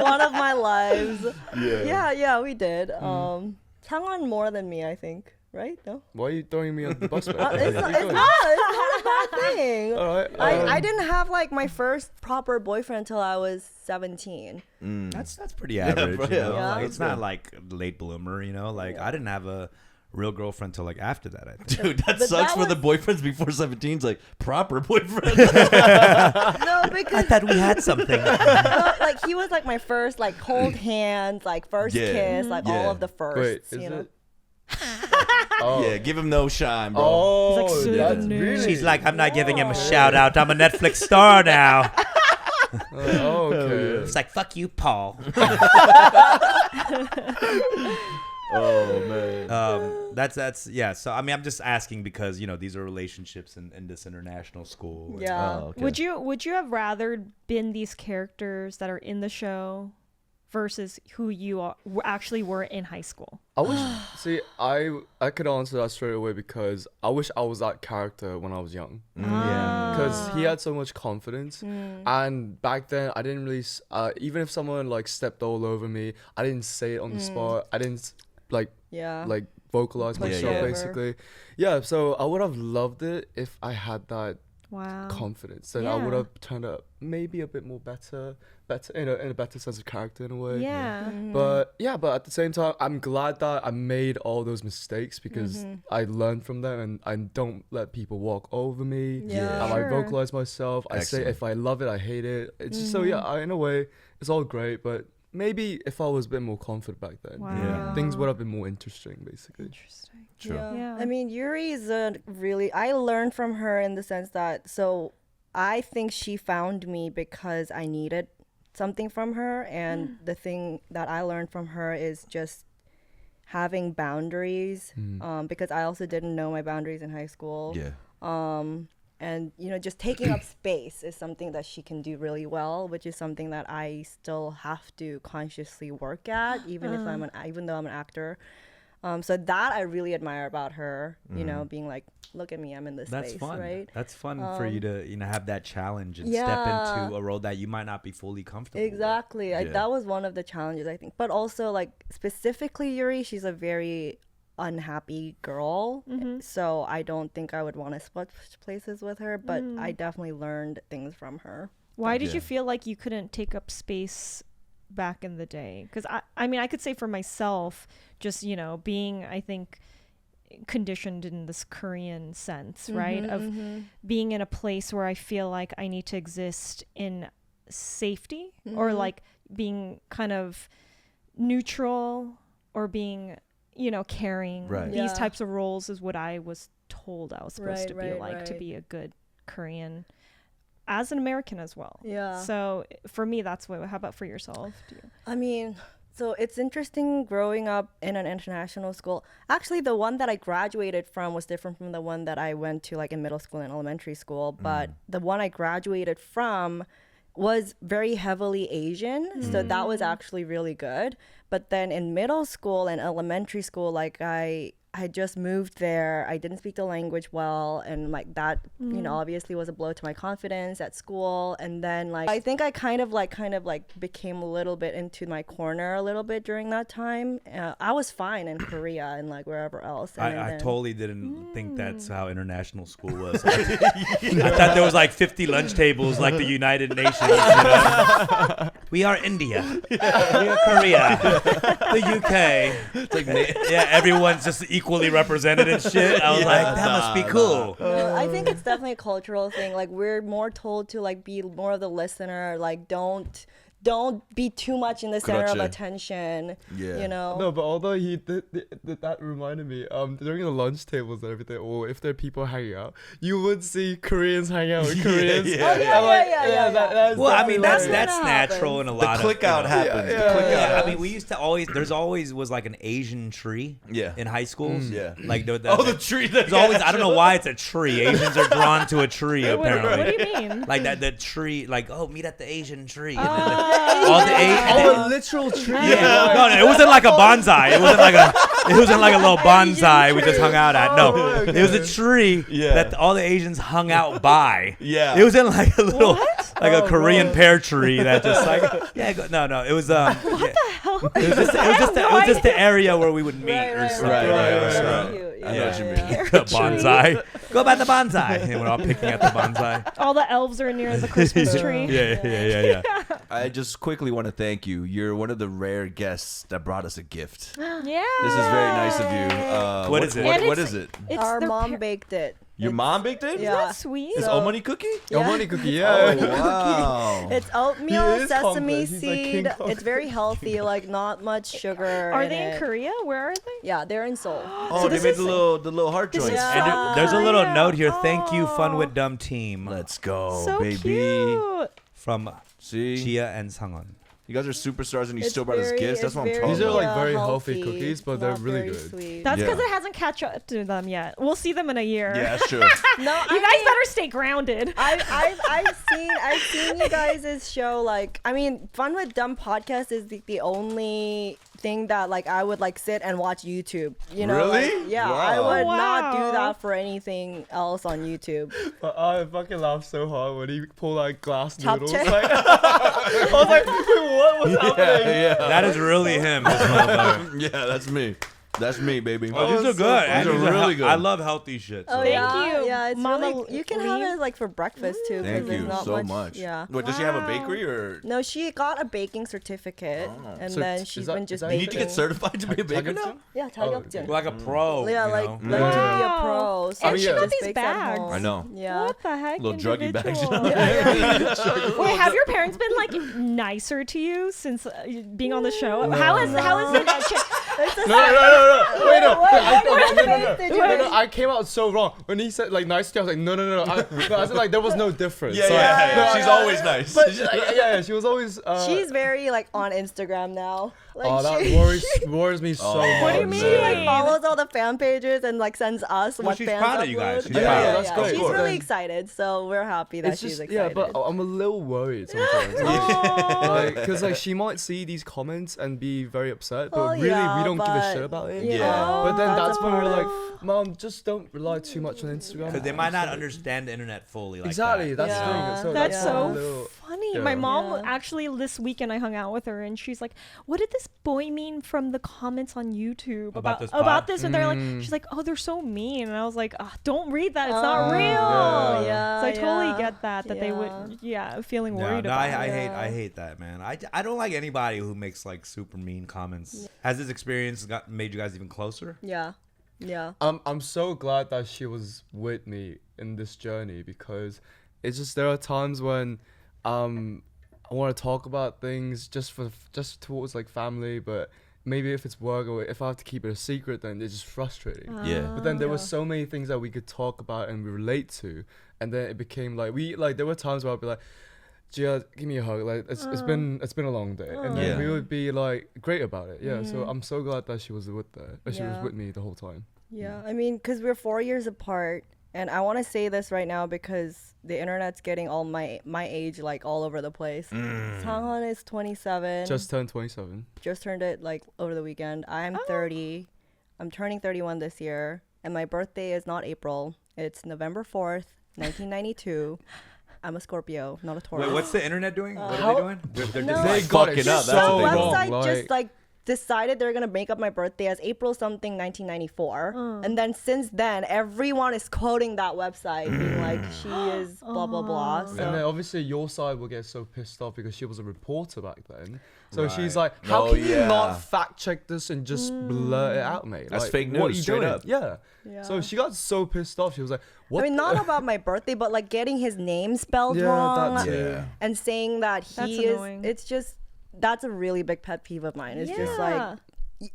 B: One of my lives.
E: Yeah.
B: Yeah, we did. Changon more than me, I think. Right? No.
C: Why are you throwing me on the bus?
B: It's not a bad thing.
C: All right.
B: I didn't have like my first proper boyfriend until I was 17.
A: that's pretty average.
E: bro,
A: You know?
E: yeah.
A: Like,
B: Yeah.
A: it's not like late bloomer. You know, like I didn't have a real girlfriend till like after that, I think.
E: Dude, that
B: But
E: sucks
B: that
E: for the
B: was-
E: boyfriends before 17's like proper boyfriend.
B: No,
A: I
B: because
A: thought we had something.
B: like he was like my first like hold hands, like first
E: Yeah.
B: kiss, like
E: Yeah.
B: all of the firsts.
C: Wait, is
B: you know?
C: it? Oh.
E: Yeah, give him no shine, bro.
C: Oh,
D: He's like,
C: that's
D: "Souvenir."
C: really.
A: She's like, I'm not giving him a shout out. I'm a Netflix star now.
C: Oh, okay.
A: It's like, fuck you, Paul.
E: Oh man.
A: That's yeah. So I mean, I'm just asking because these are relationships in this international school.
B: Yeah.
E: Oh, okay.
D: Would you have rather been these characters that are in the show versus who you actually were in high school?
C: I wish. See, I could answer that straight away because I wish I was that character when I was young.
A: Yeah.
C: Because he had so much confidence, and back then I didn't really. Even if someone like stepped all over me, I didn't say it on the spot. I didn't
B: Yeah.
C: like vocalize
B: Push
C: myself
B: over.
C: basically. Yeah, so I would have loved it if I had that
D: Wow.
C: confidence. Then I would
D: Yeah.
C: have turned out maybe a bit more better in a better sense of character in a way.
D: Yeah.
C: But at the same time, I'm glad that I made all those mistakes because I learned from them and I don't let people walk over me.
B: Yeah.
C: And
D: Sure.
C: I vocalize myself. I say
E: Excellent.
C: if I love it, I hate it. It's just so in a way, it's all great. But maybe if I was a bit more confident back then,
D: Wow.
C: things would have been more interesting, basically.
D: Interesting.
E: True.
D: Yeah.
B: I mean, Yuri is I learned from her in the sense that, so I think she found me because I needed something from her. And the thing that I learned from her is just having boundaries, because I also didn't know my boundaries in high school.
E: Yeah.
B: And just taking up space is something that she can do really well, which is something that I still have to consciously work at, even if even though I'm an actor. So that I really admire about her, being like, look at me, I'm in this
A: That's
B: space,
A: fun.
B: right?
A: That's fun for you to have that challenge and
B: Yeah.
A: step into a role that you might not be fully comfortable with.
B: Exactly.
E: Yeah.
B: That was one of the challenges, I think. But also, like, specifically Yuri, she's a very unhappy girl. So I don't think I would want to switch places with her, but I definitely learned things from her.
D: Why did
E: Yeah.
D: you feel like you couldn't take up space back in the day? Because I mean, I could say for myself, just being, I think, conditioned in this Korean sense, right? Of being in a place where I feel like I need to exist in safety, or like being kind of neutral, or being caring.
E: Right.
D: These
B: Yeah.
D: types of roles is what I was told I was supposed to be
B: Right,
D: like to
B: right.
D: be a good Korean, as an American as well.
B: Yeah.
D: So for me, that's what. How about for yourself?
B: I mean, so it's interesting growing up in an international school. Actually, the one that I graduated from was different from the one that I went to like in middle school and elementary school. But the one I graduated from was very heavily Asian. So that was actually really good. But then in middle school and elementary school, like I just moved there. I didn't speak the language well, and like that, obviously was a blow to my confidence at school. And then like I think I kind of became a little bit into my corner a little bit during that time. I was fine in Korea and like wherever else. And
A: I
B: then-
A: totally didn't think that's how international school was. I thought there was like 50 lunch tables like the United Nations. We are India. We are Korea. The UK.
E: It's like
A: Yeah, everyone's just equally represented and shit. I was like, that must be cool.
B: I think it's definitely a cultural thing. Like we're more told to like be more of the listener. Like don't be too much in the center of
E: Gotcha.
B: attention.
E: Yeah.
C: No, but although he did that reminded me, during the lunch tables and everything, or if there are people hanging out, you would see Koreans hanging out with Koreans.
E: yeah.
B: Oh, yeah.
C: That's
A: Well, I mean, that's
B: That's
A: natural
B: gonna
A: in a
E: The
A: lot of
E: click out happens.
C: Yeah,
E: The click
C: yeah,
E: out
A: Yeah, I
E: happens.
A: mean, we used to there's always was like an Asian tree
E: Yeah.
A: in high schools.
E: Yeah.
A: Like the
E: the tree.
A: there's always, I don't know why it's a tree. Asians are drawn to a tree,
D: What
A: apparently.
D: do you mean?
A: Like that, the tree, like, oh, meet at the Asian tree. And then all the
C: Oh, a literal tree.
A: yeah, no, it wasn't like a bonsai. It wasn't like a little bonsai we just hung out at. No,
C: Oh,
A: it was a tree
E: Yeah.
A: that all the Asians hung out by.
E: Yeah.
A: It wasn't like a little, like a
C: Oh,
A: Korean
C: bro.
A: pear tree that just like, no, it was what the hell? It was just the area where we would meet or something.
E: right,
B: That's cute.
E: I know what you mean.
A: Bonsai. Go by the bonsai. And we're all picking at the bonsai.
D: All the elves are near the Christmas tree.
A: Yeah.
E: I just quickly want to thank you. You're one of the rare guests that brought us a gift.
D: Yeah.
E: This is very nice of you.
A: What is it?
E: What is it?
D: It's
B: Our
D: their
B: mom baked it.
E: Your mom baked it?
B: Yeah.
D: That's sweet.
E: It's
B: So-
E: Omani cookie?
C: Your money cookie,
E: Oh,
C: yeah.
E: wow.
B: It's
C: He
B: oatmeal,
C: is
B: sesame
C: confident. He's like King
B: seed.
C: Kong.
B: It's very healthy, like not much sugar.
D: Are
B: in
D: they in
B: it.
D: Korea? Where are they?
B: Yeah, they're in Seoul.
E: Oh,
D: So
E: they
D: this
E: made
D: is-
E: the little heart
D: this
E: joints.
D: is
A: And
D: from
A: there's a little
D: Korea.
A: note here. Thank you, Fun
D: Aw.
A: with Dumb team.
E: Let's go,
D: So
E: baby.
D: cute.
A: From
E: See?
A: Chia and Sangwon.
E: You guys are superstars and you
B: It's
E: still brought us
B: very-
E: gifts. That's
B: it's
E: what I'm
B: very,
E: talking
C: These are
E: about.
C: like very healthy
B: healthy,
C: cookies, but they're
B: not
C: really
B: very
C: good.
B: Sweet.
D: That's because
E: Yeah.
D: it hasn't catch up to them yet. We'll see them in a year.
E: Yeah, that's true.
B: No,
D: You guys better stay grounded.
B: I've seen you guys' show. Like, I mean, Fun with Dumb podcast is the only thing that like I would like sit and watch YouTube. You know,
E: Really?
B: like, yeah, I
E: Wow.
B: would not do
D: Wow.
B: that for anything else on YouTube.
C: But I fucking laughed so hard when he pulled out glass
B: Top
C: noodles.
B: check.
C: Like, I was like, wait, what was happening?
E: yeah.
A: That is really him. This motherfucker.
E: Yeah, that's me. That's me, baby.
A: Oh, these are
C: so
A: good.
C: funny.
A: And
E: These are really good.
A: I love healthy shit.
B: Oh
A: so-
D: Thank
B: yeah,
D: you,
B: yeah. It's
D: Mama
B: really, you can have
D: Lee.
B: it like for breakfast too. 'cause
E: Thank
B: there's
E: you
B: not
E: so much.
B: Yeah.
E: What, does she have a
D: Wow.
E: bakery or?
B: No, she got a baking certificate, and
C: So
B: then
C: is
B: she's
C: that-
B: been
C: is
B: just
C: that-
E: You
B: baking.
E: need to get certified to be a baker now?
B: Yeah, 자격증.
A: Like a pro.
B: Yeah,
A: you
B: like
A: know?
B: to be a
D: Wow.
B: pro. So
C: I mean,
B: she
C: yeah.
B: just
D: These
B: bakes at
D: bags.
B: home.
E: I know.
B: Yeah.
D: What the heck?
E: Little druggy bags.
D: Individual. Wait, have your parents been like nicer to you since being on the show? How is it?
C: No. Wait, no.
B: What did you
C: No, I came out so wrong. When he said like nice to you, I was like, no. I said like there was no difference.
E: Yeah,
C: Like,
E: yeah.
C: no,
E: She's always nice.
C: But yeah, she was always.
B: She's very like on Instagram now. Like
C: Oh, that
B: she,
C: worries me so
E: Oh,
C: much.
D: What do you mean?
B: she like follows all the fan pages and like sends us
A: Well,
B: what
A: she's
B: fans
A: proud of you guys.
B: upload.
A: She's
C: proud. Yeah, that's good.
B: She's
C: Cool.
B: really excited, so we're happy that
C: It's
B: she's
C: just
B: excited.
C: yeah, but I'm a little worried sometimes. Because like she might see these comments and be very upset, but
B: Well,
C: really
B: yeah,
C: we don't give a
B: but-
C: shit about it.
E: Yeah.
C: But then
B: that's
C: that's
B: a
C: when we're
B: part
C: like, Mom, just don't rely too much on Instagram.
A: Because they might not understand the internet fully. Like
C: Exactly,
A: That.
C: that's
B: Yeah.
C: the thing. So
D: That's
B: Yeah.
D: so
C: a little-
D: funny.
C: Yeah.
D: My mom
B: Yeah.
D: actually this weekend I hung out with her and she's like, "What did this boy mean from the comments on YouTube
A: About this pod?
D: about this?" And they're like,
C: Mm.
D: she's like, "Oh, they're so mean." And I was like, "Don't read that. It's not
B: Oh,
D: real."
C: Yeah.
B: Yeah,
D: So I totally
B: yeah.
D: get that they
B: Yeah.
D: would feeling
A: Yeah,
D: worried
A: no,
D: about
A: I
D: it.
A: hate
B: Yeah.
A: I hate that, man. I don't like anybody who makes like super mean comments. Has this experience made you guys even closer?
B: Yeah. Yeah.
C: I'm so glad that she was with me in this journey because it's just there are times when I want to talk about things just towards like family, but maybe if it's work or if I have to keep it a secret, then it's just frustrating.
E: Yeah.
C: But then there were so many things that we could talk about and we relate to, and then it became like there were times where I'd be like, Gia, give me a hug. Like it's been a long day, and then
E: Yeah.
C: we would be like great about it. Yeah. So I'm so glad that she was with there. That she was
B: Yeah.
C: with me the whole time.
B: Yeah, I mean, because we're 4 years apart, and I want to say this right now because the internet's getting all my age like all over the place. Sanghan is 27.
C: Just turned 27.
B: Just turned it like over the weekend. I'm 30. I'm turning 31 this year, and my birthday is not April. It's November 4th, 1992. I'm a Scorpio, not a Taurus.
A: Wait, what's the internet doing? What
B: How-
A: are they doing? They're
B: No.
A: just
C: They
A: like,
C: got
E: fucking
C: it
E: up,
C: so
E: that's
B: the
E: what they
C: wrong.
B: website
C: Like,
B: just like decided they're gonna make up my birthday as April something 1994, and then since then everyone is quoting that website, being like she is blah blah blah.
C: and then
B: So
C: obviously your side will get so pissed off because she was a reporter back then. So she's
A: Right.
C: like, how
E: Oh,
C: can you
E: yeah.
C: not fact check this and just blurt it out, mate?
E: That's
C: Like,
E: fake
C: what are
E: news,
C: you
E: straight
C: doing?
E: up.
C: Yeah.
B: Yeah.
C: So she got so pissed off. She was like, what?
B: I mean, not about my birthday, but like getting his name spelled
C: Yeah,
B: wrong
C: that's
E: Yeah.
B: and saying that
D: That's
B: he is.
D: annoying.
B: It's just that's a really big pet peeve of mine. It's just
D: Yeah.
B: like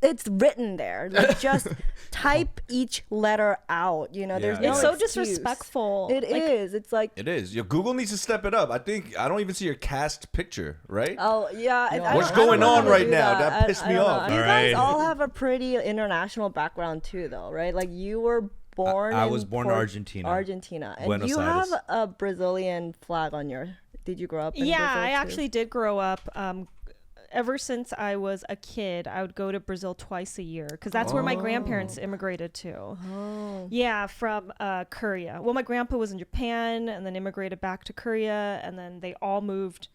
B: it's written there. Like just type each letter out. You know, there's
A: Yeah.
B: no
D: It's so
B: excuse.
D: disrespectful.
B: It
D: Like,
B: is. It's like.
E: It is. Your Google needs to step it up. I don't even see your cast picture, right?
B: Oh yeah.
E: What's
B: I don't
E: going
B: know how
E: on
B: to
E: right
B: do
E: now? That pissed
B: I
E: me
B: don't know.
E: off.
B: You
A: Alright.
B: guys all have a pretty international background too, though, right? Like you were born.
A: I
B: in
A: was born in Argentina.
B: Argentina, and
A: Buenos
B: you
A: Aires.
B: have a Brazilian flag on your. Did you grow up? In
D: yeah,
B: Brazil
D: I
B: too?
D: actually did grow up. Ever since I was a kid, I would go to Brazil twice a year because that's where my grandparents immigrated to.
B: Oh.
D: Yeah, from Korea. Well, my grandpa was in Japan and then immigrated back to Korea, and then they all moved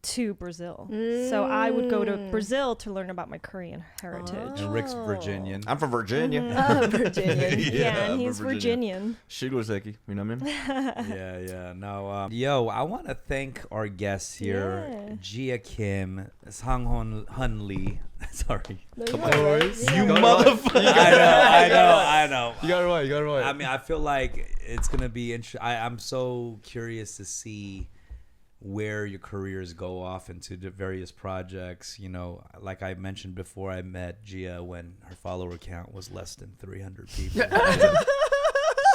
D: to Brazil. So I would go to Brazil to learn about my Korean heritage.
A: And Rick's Virginian.
E: I'm from Virginia.
B: Virginia.
D: Yeah, and
E: I'm
D: he's
E: from
D: Virginian.
E: Shigoseki, you know what I mean?
A: Yeah. No, yo, I want to thank our guests here,
D: Yeah.
A: Gia Kim, Sang-Hun Lee. Sorry.
B: Come
C: on.
E: You motherfucker.
A: I know.
C: You got it right.
A: I mean, I feel like it's gonna be interesting. I'm so curious to see where your careers go off into the various projects. You know, like I mentioned before, I met Gia when her follower count was less than 300 people.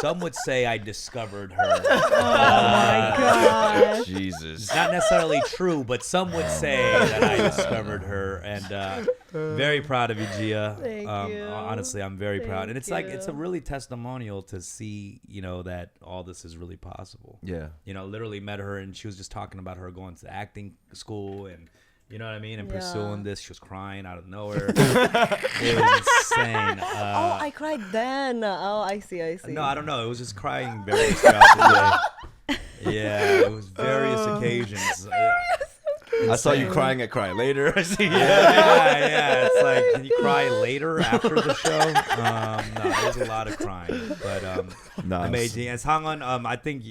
A: Some would say I discovered her.
D: Oh my gosh.
E: Jesus.
A: It's not necessarily true, but some would say that I discovered her, and very proud of you, Gia.
B: Thank you.
A: Honestly, I'm very proud, and
B: Thank
A: it's like it's a
B: you.
A: really testimonial to see, you know, that all this is really possible.
E: Yeah.
A: You know, literally met her, and she was just talking about her going to acting school and. You know what I mean? And
B: Yeah.
A: pursuing this, she was crying out of nowhere. It was insane.
B: Oh, I cried then. Oh, I see.
A: No, I don't know. It was just crying various throughout the day. Yeah, it was various occasions.
E: I saw you crying at Cry Later. I see.
A: Yeah. It's like, can you cry later after the show? No, there was a lot of crying, but
E: Nice.
A: amazing. And Sang-Hun, I think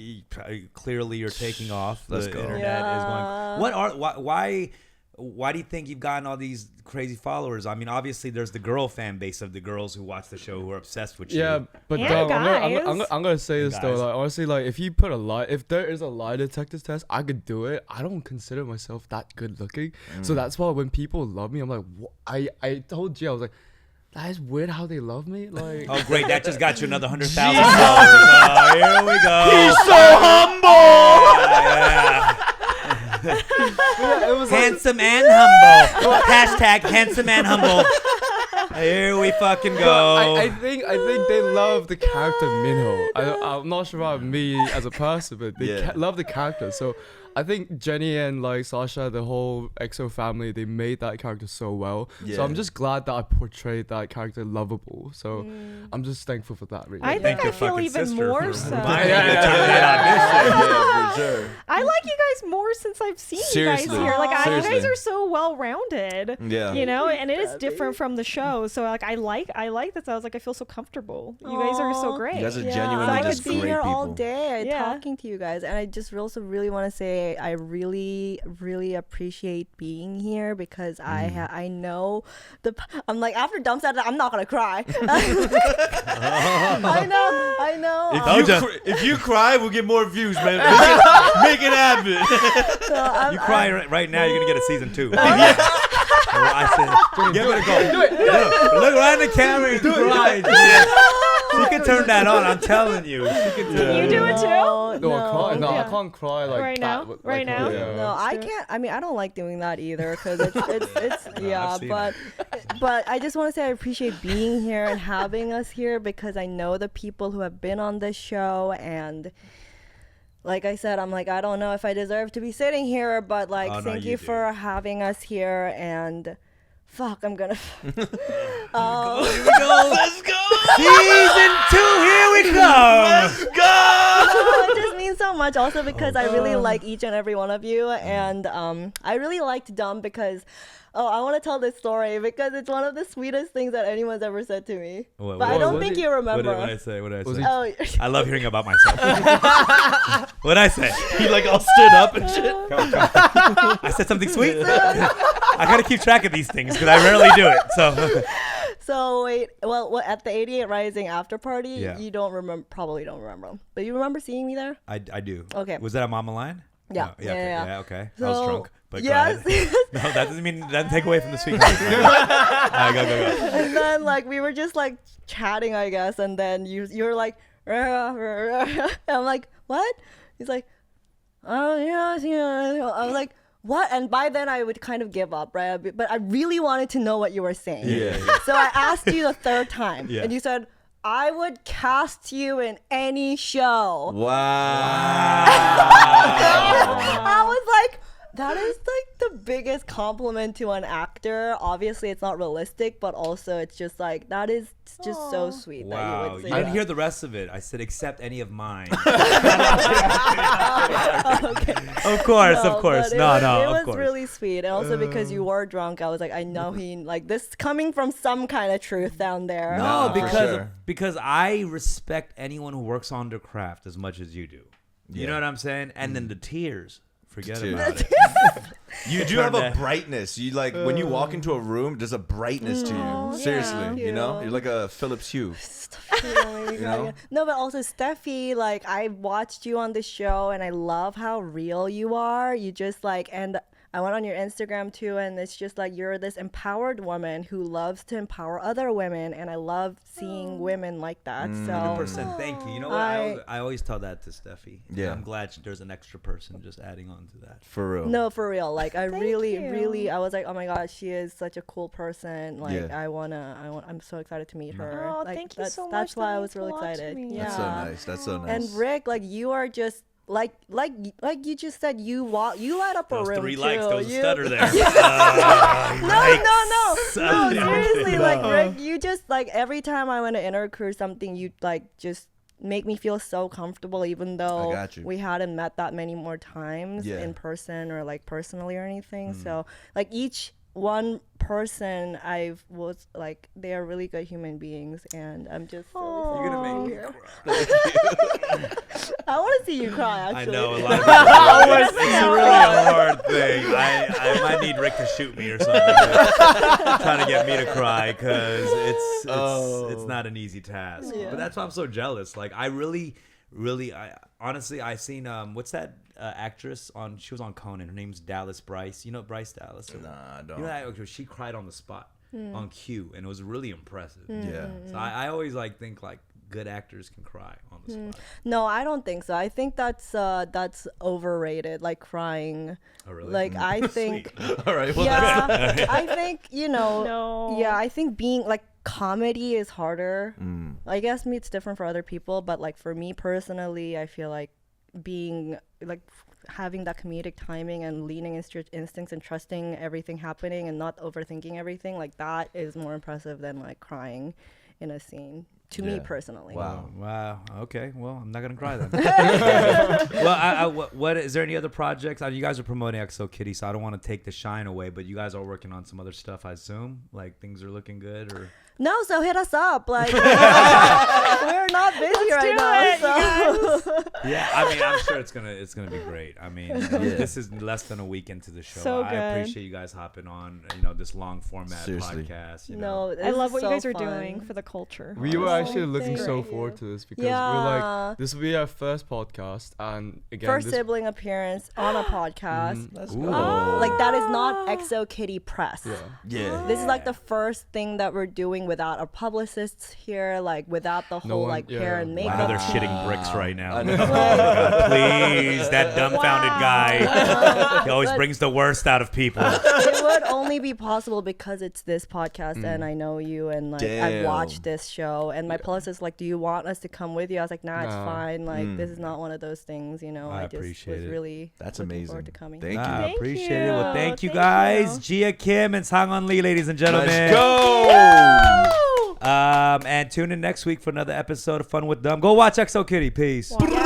A: clearly you're taking off. The
E: Let's go.
A: internet is
B: Yeah.
A: going. Why do you think you've gotten all these crazy followers? I mean, obviously there's the girl fan base of the girls who watch the show who are obsessed with you.
C: Yeah, but
D: And
C: Dom,
D: guys.
C: I'm gonna say this though.
A: guys.
C: Like honestly, like if you put if there is a lie detector test, I could do it. I don't consider myself that good looking, so that's why when people love me, I'm like, I told you I was like, that is weird how they love me. Like,
A: Oh, great. That just got you another 100,000 followers. Oh, here we go.
E: He's so humble.
A: Yeah.
C: it was
A: Handsome and humble. Hashtag handsome and humble. Here we fucking go.
C: I think they love the character Minho. I'm not sure about me as a person, but they
E: Yeah.
C: love the character. So I think Jenny and like Sasha, the whole EXO family, they made that character so well.
E: Yeah.
C: So I'm just glad that I portrayed that character lovable. So I'm just thankful for that. Really.
D: I think I feel even more so.
E: Yeah, for sure.
D: I like you guys more since I've seen
E: Seriously.
D: you guys here. Like, you
E: Seriously.
D: guys are so well-rounded.
E: Yeah.
D: You know, and it is different from the show. So like, I like this. I was like, I feel so comfortable. You guys are so
B: Aw.
D: great.
E: You guys are
B: Yeah,
E: genuinely
B: I
E: just
B: could be
E: great
B: here all
E: people.
B: day
D: Yeah.
B: talking to you guys, and I just also really want to say I really, really appreciate being here because I know I'm like after Dumbfoundead, I'm not gonna cry. I know.
E: If you cry, we'll get more views, man. Make it happen.
B: So I'm-
A: You cry right now, you're going to get a season 2. I said, give it a go. Do it. Look right in the camera and cry. She can turn that on, I'm telling you. She can turn
D: You do it too?
C: No, I can't. No,
D: Yeah.
C: I can't cry like
D: Right
C: that.
D: now?
C: Like,
D: Right now?
C: yeah.
B: No, I can't. I mean, I don't like doing that either because it's yeah.
A: I've seen
B: But I just want to say I appreciate being here and having us here because I know the people who have been on this show and. Like I said, I'm like, I don't know if I deserve to be sitting here, but like,
A: Oh, no,
B: thank
A: you
B: you
A: do.
B: for having us here. And fuck, I'm gonna.
A: Here we go. Let's go. Season 2, here we go. Let's go.
B: No, it just means so much also because I really like each and every one of you. And I really liked Dumb because. Oh, I want to tell this story because it's one of the sweetest things that anyone's ever said to me.
A: What-
B: but I
A: what-
B: don't
C: what
B: think
C: did-
B: you
A: What
B: remember.
A: did I say? What did I
C: Was
A: say?
B: Oh,
A: I love hearing about myself. What'd I say?
E: He like all stood up and shit.
A: I said something sweet? I gotta keep track of these things because I rarely do it. So
B: so wait, well, at the 88 Rising after party,
A: Yeah.
B: you probably don't remember, but you remember seeing me there?
A: I do.
B: Okay.
A: Was that a Mama Line?
B: Yeah.
A: No,
B: Yeah.
A: Okay. I was
B: So-
A: drunk. But
B: yes.
A: go ahead. No, that doesn't take away from the sweet. Go. Go.
B: And then like we were just like chatting, I guess, and then you were like, and I'm like, what? He's like, oh yeah. I was like, what? And by then I would kind of give up, right? But I really wanted to know what you were saying.
E: Yeah.
B: So I asked you the third time,
A: Yeah.
B: and you said, I would cast you in any show.
E: Wow.
B: I was like, that is like the biggest compliment to an actor. Obviously, it's not realistic, but also it's just like that is just so sweet that you
A: Wow,
B: would
A: you
B: say
A: didn't
B: that.
A: hear the rest of it. I said, except any of mine.
B: Okay.
A: Of course,
B: No,
A: of course.
B: but
A: No,
B: it
A: no, of
B: was
A: course.
B: really sweet, and also because you were drunk, I was like, I know he like this coming from some kind of truth down there.
A: No,
E: for
A: because
E: sure.
A: I respect anyone who works on their craft as much as you do. You
E: Yeah.
A: know what I'm saying? And then the tears. Forget
E: tears.
A: about it.
E: You do
A: Turn
E: have a
A: that-
E: brightness. You like when you walk into a room, there's a brightness to you. Seriously,
B: yeah.
E: you know,
B: Cute.
E: you're like a Philips Hue.
B: You
E: know?
B: No, but also Steffi, like I watched you on the show and I love how real you are. You just like, and I went on your Instagram too, and it's just like you're this empowered woman who loves to empower other women, and I love seeing women like that. So
A: 100%. Thank you. You know what? I always tell that to Steffi.
E: Yeah.
A: I'm glad there's an extra person just adding on to that.
E: For real.
B: no, for real. Like I really,
D: you.
B: really, I was like, oh my god, she is such a cool person. Like
E: Yeah.
B: I'm so excited to meet her.
D: Oh,
B: like,
D: thank you
B: that's,
D: so much.
B: That's why
D: That
B: I
D: means
B: was really
D: a lot to
B: excited.
D: me.
B: Yeah.
E: That's so nice. That's so nice.
B: And Rick, like you are just like you just said, you light up a
A: Those
B: room
A: 3
B: too.
A: likes, there was a
B: You-
A: stutter there.
B: No, seriously, like Rick, you just like every time I want to interview something, you like just make me feel so comfortable, even though
E: got you.
B: we hadn't met that many more times
E: Yeah.
B: in person or like personally or anything. So like each one person I've was like they are really good human beings, and I'm just so
A: You're gonna
B: excited
A: make me
B: to
A: cry.
B: be here. I want to see you cry.
A: I
B: Actually,
A: know a lot of people. It's a really hard thing. I might need Rick to shoot me or something. Trying to get me to cry because it's not an easy task.
B: Yeah.
A: But that's why I'm so jealous. Like I really, I honestly I seen what's that actress on? She was on Conan. Her name's Dallas Bryce. You know Bryce Dallas?
E: Nah, I
A: You
E: don't.
A: know that okay, she cried on the spot on cue, and it was really impressive.
E: Yeah.
A: So I always like think like good actors can cry on the spot.
B: No, I don't think so. I think that's overrated. Like crying.
A: Oh really?
B: Like I think.
E: All right. Well,
B: Yeah, I think
D: No.
B: Yeah, I think being like comedy is harder. I guess it's different for other people, but like for me personally, I feel like being like having that comedic timing and leaning into your instincts and trusting everything happening and not overthinking everything, like that is more impressive than like crying in a scene to me
E: Yeah.
B: personally.
E: Wow.
A: Wow. Okay. Well, I'm not gonna cry then. Well, what is there any other projects? You guys are promoting Exo Kitty, so I don't want to take the shine away. But you guys are working on some other stuff, I assume. Like things are looking good, or
B: No, so hit us up. Like we're not busy right now. So
A: yeah. I mean, I'm sure it's gonna be great. I mean, this is less than a week into the show.
D: So
A: I
D: good.
A: appreciate you guys hopping on. this long format
E: Seriously.
A: podcast. You know.
B: no,
D: I
B: this
D: love
B: is
D: what you
B: so
D: guys are
B: fun.
D: doing for the culture.
C: We were actually
B: Oh,
C: looking so
B: thank
C: forward
B: you.
C: to this because
B: Yeah.
C: we're like, this will be our first podcast, and again,
B: First
C: this,
B: sibling appearance on a podcast.
E: Let's
A: Ooh.
E: go.
B: Like that is not Exo Kitty Press.
E: Yeah.
B: This is like the first thing that we're doing without our publicists here, like without the whole
C: one-
B: like
C: yeah.
B: hair and
C: Wow,
B: makeup.
A: Wow, they're
B: team.
A: shitting bricks right now.
E: I know.
A: Oh my God, please, that dumbfounded guy. He always
B: But-
A: brings the worst out of people.
B: It would only be possible because it's this podcast and I know you and like I've
E: Damn.
B: watched this show and my publicist is like, do you want us to come with you? I was like, nah, it's
C: No.
B: fine. Like this is not one of those things,
A: I
B: I just
A: appreciate
B: was
A: it.
B: really
E: That's
B: looking
E: amazing.
B: forward to coming.
E: Thank you.
A: I
D: Thank
A: appreciate it. Well,
D: you.
A: thank you
D: Thank
A: guys.
D: you.
A: Gia Kim and Sang-On Lee, ladies and gentlemen.
E: Let's go.
A: And tune in next week for another episode of Fun with Dumb. Go watch Exo Kitty. Peace.
D: Wow.